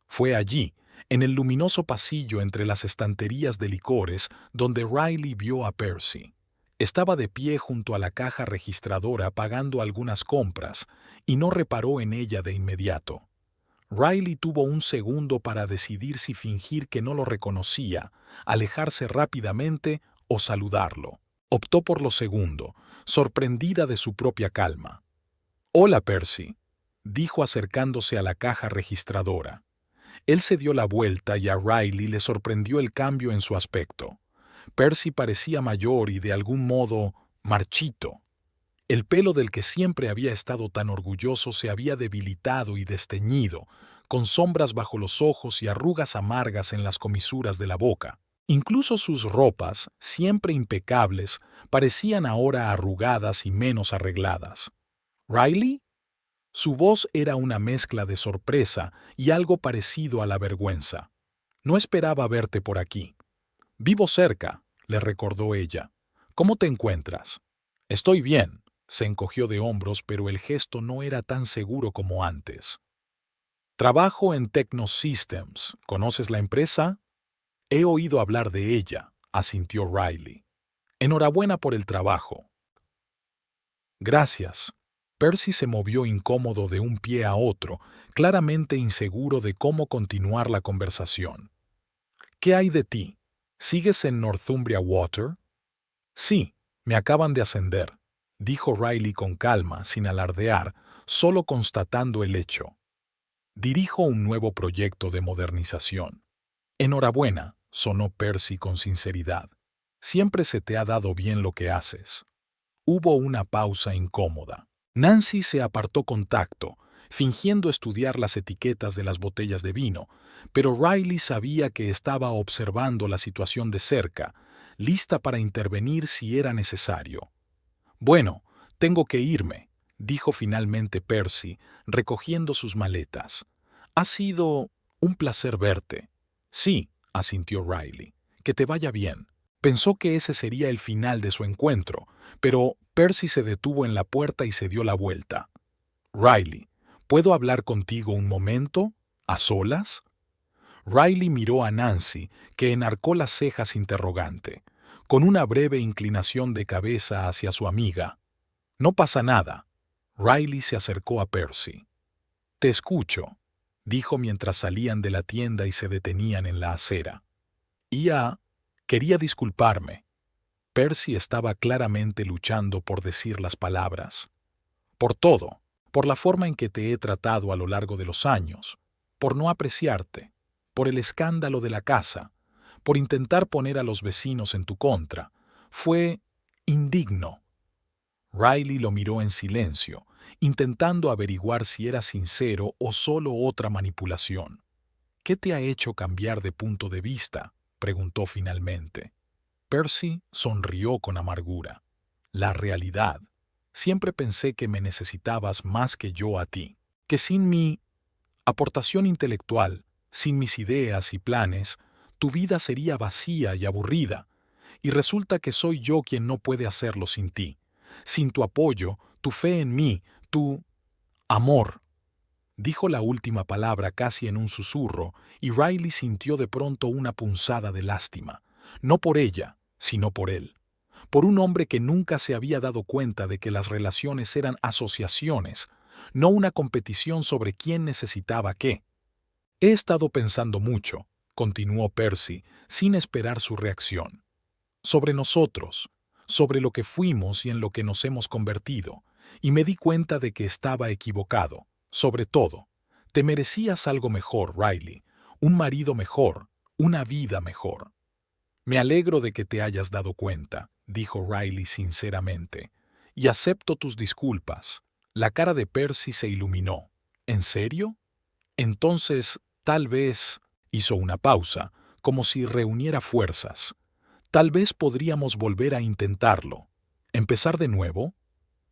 Fue allí, en el luminoso pasillo entre las estanterías de licores, donde Riley vio a Percy. Estaba de pie junto a la caja registradora pagando algunas compras y no reparó en ella de inmediato. Riley tuvo un segundo para decidir si fingir que no lo reconocía, alejarse rápidamente o saludarlo. Optó por lo segundo, sorprendida de su propia calma. «Hola, Percy», dijo acercándose a la caja registradora. Él se dio la vuelta y a Riley le sorprendió el cambio en su aspecto. Percy parecía mayor y de algún modo marchito. El pelo del que siempre había estado tan orgulloso se había debilitado y desteñido, con sombras bajo los ojos y arrugas amargas en las comisuras de la boca. Incluso sus ropas, siempre impecables, parecían ahora arrugadas y menos arregladas. «¿Riley?» Su voz era una mezcla de sorpresa y algo parecido a la vergüenza. «No esperaba verte por aquí». «Vivo cerca», le recordó ella. «¿Cómo te encuentras?» «Estoy bien». Se encogió de hombros, pero el gesto no era tan seguro como antes. «Trabajo en Techno Systems. ¿Conoces la empresa?» «He oído hablar de ella», asintió Riley. «Enhorabuena por el trabajo». «Gracias». Percy se movió incómodo de un pie a otro, claramente inseguro de cómo continuar la conversación. «¿Qué hay de ti? ¿Sigues en Northumbria Water?» «Sí, me acaban de ascender», dijo Riley con calma, sin alardear, solo constatando el hecho. Dirijo un nuevo proyecto de modernización. Enhorabuena, sonó Percy con sinceridad. Siempre se te ha dado bien lo que haces. Hubo una pausa incómoda. Nancy se apartó con tacto, fingiendo estudiar las etiquetas de las botellas de vino, pero Riley sabía que estaba observando la situación de cerca, lista para intervenir si era necesario. Bueno, tengo que irme, dijo finalmente Percy, recogiendo sus maletas. Ha sido un placer verte. Sí, asintió Riley. Que te vaya bien. Pensó que ese sería el final de su encuentro, pero Percy se detuvo en la puerta y se dio la vuelta. Riley, ¿puedo hablar contigo un momento? ¿A solas? Riley miró a Nancy, que enarcó las cejas interrogante, con una breve inclinación de cabeza hacia su amiga. No pasa nada. Riley se acercó a Percy. Te escucho, dijo mientras salían de la tienda y se detenían en la acera. Quería disculparme. Percy estaba claramente luchando por decir las palabras. Por todo, por la forma en que te he tratado a lo largo de los años, por no apreciarte, por el escándalo de la casa, por intentar poner a los vecinos en tu contra. Fue indigno. Riley lo miró en silencio, intentando averiguar si era sincero o solo otra manipulación. ¿Qué te ha hecho cambiar de punto de vista?, preguntó finalmente. Percy sonrió con amargura. La realidad. Siempre pensé que me necesitabas más que yo a ti, que sin mi aportación intelectual, sin mis ideas y planes, tu vida sería vacía y aburrida, y resulta que soy yo quien no puede hacerlo sin ti, sin tu apoyo, tu fe en mí, tu amor. Dijo la última palabra casi en un susurro, y Riley sintió de pronto una punzada de lástima, no por ella, sino por él, por un hombre que nunca se había dado cuenta de que las relaciones eran asociaciones, no una competición sobre quién necesitaba qué. He estado pensando mucho, continuó Percy, sin esperar su reacción, sobre nosotros, sobre lo que fuimos y en lo que nos hemos convertido, y me di cuenta de que estaba equivocado. Sobre todo, te merecías algo mejor, Riley, un marido mejor, una vida mejor. Me alegro de que te hayas dado cuenta, dijo Riley sinceramente, y acepto tus disculpas. La cara de Percy se iluminó. ¿En serio? Entonces, tal vez, hizo una pausa, como si reuniera fuerzas. Tal vez podríamos volver a intentarlo. ¿Empezar de nuevo?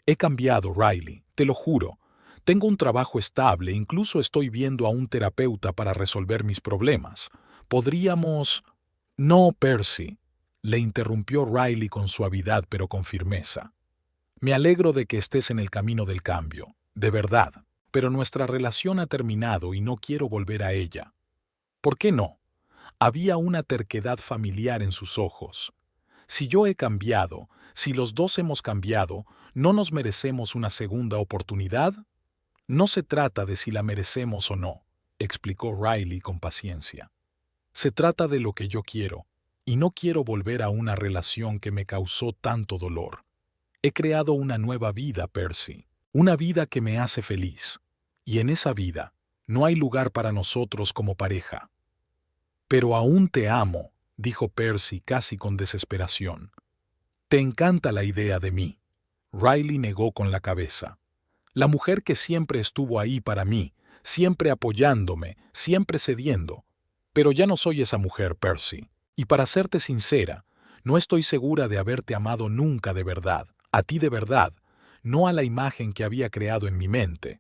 He cambiado, Riley, te lo juro. Tengo un trabajo estable, incluso estoy viendo a un terapeuta para resolver mis problemas. Podríamos... No, Percy, le interrumpió Riley con suavidad pero con firmeza. Me alegro de que estés en el camino del cambio, de verdad, pero nuestra relación ha terminado y no quiero volver a ella. ¿Por qué no? Había una terquedad familiar en sus ojos. Si yo he cambiado, si los dos hemos cambiado, ¿no nos merecemos una segunda oportunidad? No se trata de si la merecemos o no, explicó Riley con paciencia. Se trata de lo que yo quiero, y no quiero volver a una relación que me causó tanto dolor. He creado una nueva vida, Percy, una vida que me hace feliz, y en esa vida no hay lugar para nosotros como pareja. Pero aún te amo, dijo Percy casi con desesperación. Te encanta la idea de mí. Riley negó con la cabeza. La mujer que siempre estuvo ahí para mí, siempre apoyándome, siempre cediendo. Pero ya no soy esa mujer, Percy. Y para serte sincera, no estoy segura de haberte amado nunca de verdad, a ti de verdad, no a la imagen que había creado en mi mente.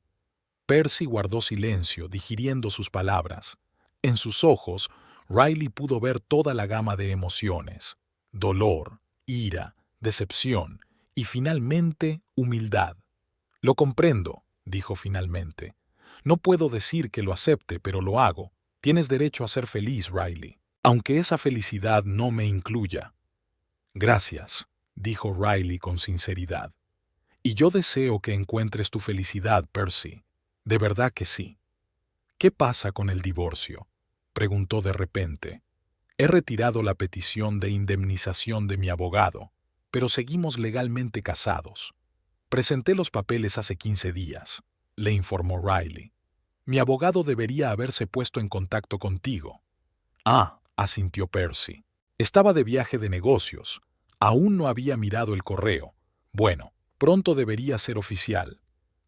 Percy guardó silencio, digiriendo sus palabras. En sus ojos, Riley pudo ver toda la gama de emociones: dolor, ira, decepción y finalmente humildad. Lo comprendo, dijo finalmente. No puedo decir que lo acepte, pero lo hago. Tienes derecho a ser feliz, Riley, aunque esa felicidad no me incluya. Gracias, dijo Riley con sinceridad. Y yo deseo que encuentres tu felicidad, Percy. De verdad que sí. ¿Qué pasa con el divorcio?, preguntó de repente. He retirado la petición de indemnización de mi abogado, pero seguimos legalmente casados. Presenté los papeles hace 15 días, le informó Riley. Mi abogado debería haberse puesto en contacto contigo. Ah, asintió Percy. Estaba de viaje de negocios. Aún no había mirado el correo. Bueno, pronto debería ser oficial.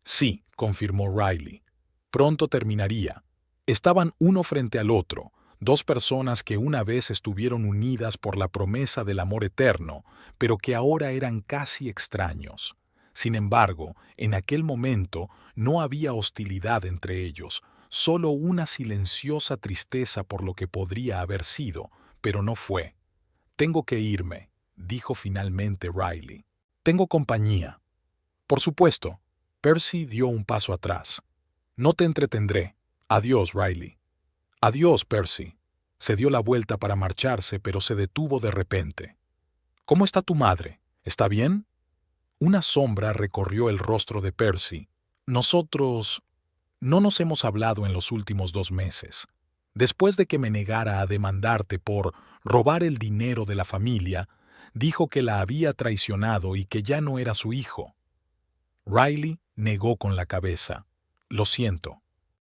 Sí, confirmó Riley. Pronto terminaría. Estaban uno frente al otro, dos personas que una vez estuvieron unidas por la promesa del amor eterno, pero que ahora eran casi extraños. Sin embargo, en aquel momento no había hostilidad entre ellos, solo una silenciosa tristeza por lo que podría haber sido, pero no fue. Tengo que irme, dijo finalmente Riley. Tengo compañía. Por supuesto. Percy dio un paso atrás. No te entretendré. Adiós, Riley. Adiós, Percy. Se dio la vuelta para marcharse, pero se detuvo de repente. ¿Cómo está tu madre? ¿Está bien? Una sombra recorrió el rostro de Percy. Nosotros no nos hemos hablado en los últimos 2 meses. Después de que me negara a demandarte por robar el dinero de la familia, dijo que la había traicionado y que ya no era su hijo. Riley negó con la cabeza. Lo siento.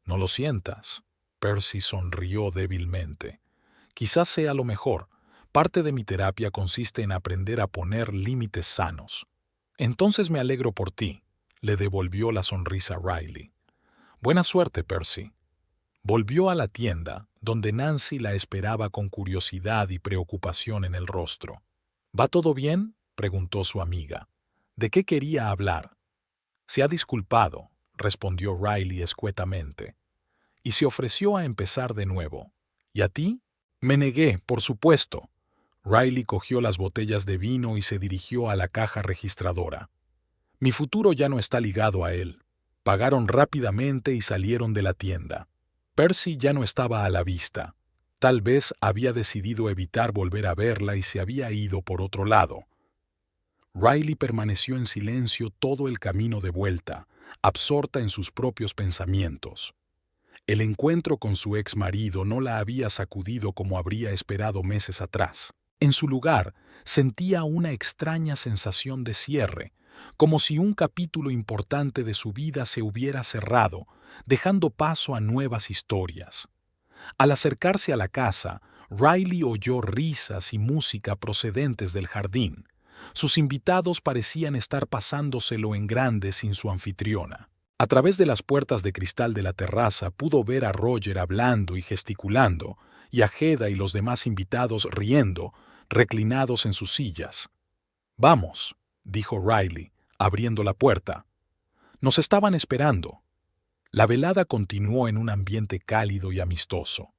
No lo sientas. Percy sonrió débilmente. Quizás sea lo mejor. Parte de mi terapia consiste en aprender a poner límites sanos. Entonces me alegro por ti, le devolvió la sonrisa Riley. Buena suerte, Percy. Volvió a la tienda, donde Nancy la esperaba con curiosidad y preocupación en el rostro. ¿Va todo bien?, preguntó su amiga. ¿De qué quería hablar? Se ha disculpado, respondió Riley escuetamente, y se ofreció a empezar de nuevo. ¿Y a ti? Me negué, por supuesto. Riley cogió las botellas de vino y se dirigió a la caja registradora. Mi futuro ya no está ligado a él. Pagaron rápidamente y salieron de la tienda. Percy ya no estaba a la vista. Tal vez había decidido evitar volver a verla y se había ido por otro lado. Riley permaneció en silencio todo el camino de vuelta, absorta en sus propios pensamientos. El encuentro con su ex marido no la había sacudido como habría esperado meses atrás. En su lugar, sentía una extraña sensación de cierre, como si un capítulo importante de su vida se hubiera cerrado, dejando paso a nuevas historias. Al acercarse a la casa, Riley oyó risas y música procedentes del jardín. Sus invitados parecían estar pasándoselo en grande sin su anfitriona. A través de las puertas de cristal de la terraza pudo ver a Roger hablando y gesticulando, y a Hedda y los demás invitados riendo, reclinados en sus sillas. «Vamos», dijo Riley, abriendo la puerta. «Nos estaban esperando». La velada continuó en un ambiente cálido y amistoso.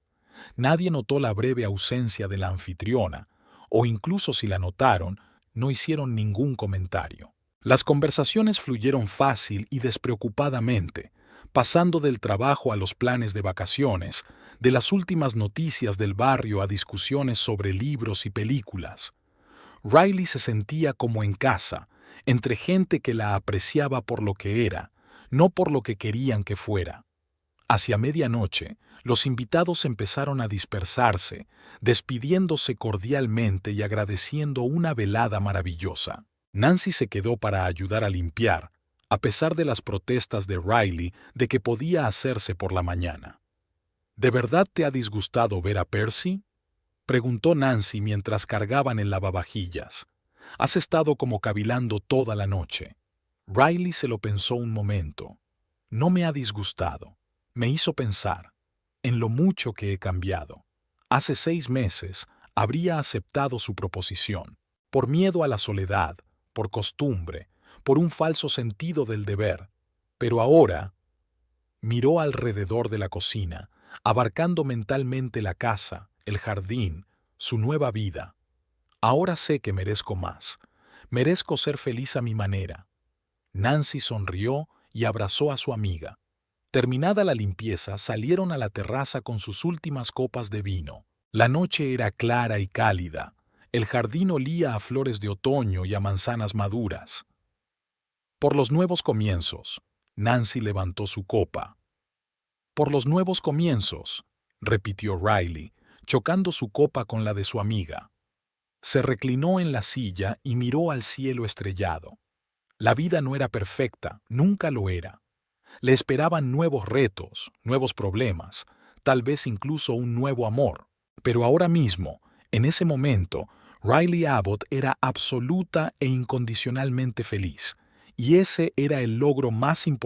Nadie notó la breve ausencia de la anfitriona, o incluso si la notaron, no hicieron ningún comentario. Las conversaciones fluyeron fácil y despreocupadamente, pasando del trabajo a los planes de vacaciones, de las últimas noticias del barrio a discusiones sobre libros y películas. Riley se sentía como en casa, entre gente que la apreciaba por lo que era, no por lo que querían que fuera. Hacia medianoche, los invitados empezaron a dispersarse, despidiéndose cordialmente y agradeciendo una velada maravillosa. Nancy se quedó para ayudar a limpiar, a pesar de las protestas de Riley de que podía hacerse por la mañana. ¿De verdad te ha disgustado ver a Percy?, preguntó Nancy mientras cargaban el lavavajillas. Has estado como cavilando toda la noche. Riley se lo pensó un momento. No me ha disgustado. Me hizo pensar en lo mucho que he cambiado. Hace 6 meses habría aceptado su proposición, por miedo a la soledad, por costumbre, por un falso sentido del deber. Pero ahora miró alrededor de la cocina, abarcando mentalmente la casa, el jardín, su nueva vida. Ahora sé que merezco más. Merezco ser feliz a mi manera. Nancy sonrió y abrazó a su amiga. Terminada la limpieza, salieron a la terraza con sus últimas copas de vino. La noche era clara y cálida. El jardín olía a flores de otoño y a manzanas maduras. Por los nuevos comienzos, Nancy levantó su copa. Por los nuevos comienzos, repitió Riley, chocando su copa con la de su amiga. Se reclinó en la silla y miró al cielo estrellado. La vida no era perfecta, nunca lo era. Le esperaban nuevos retos, nuevos problemas, tal vez incluso un nuevo amor. Pero ahora mismo, en ese momento, Riley Abbott era absoluta e incondicionalmente feliz, y ese era el logro más importante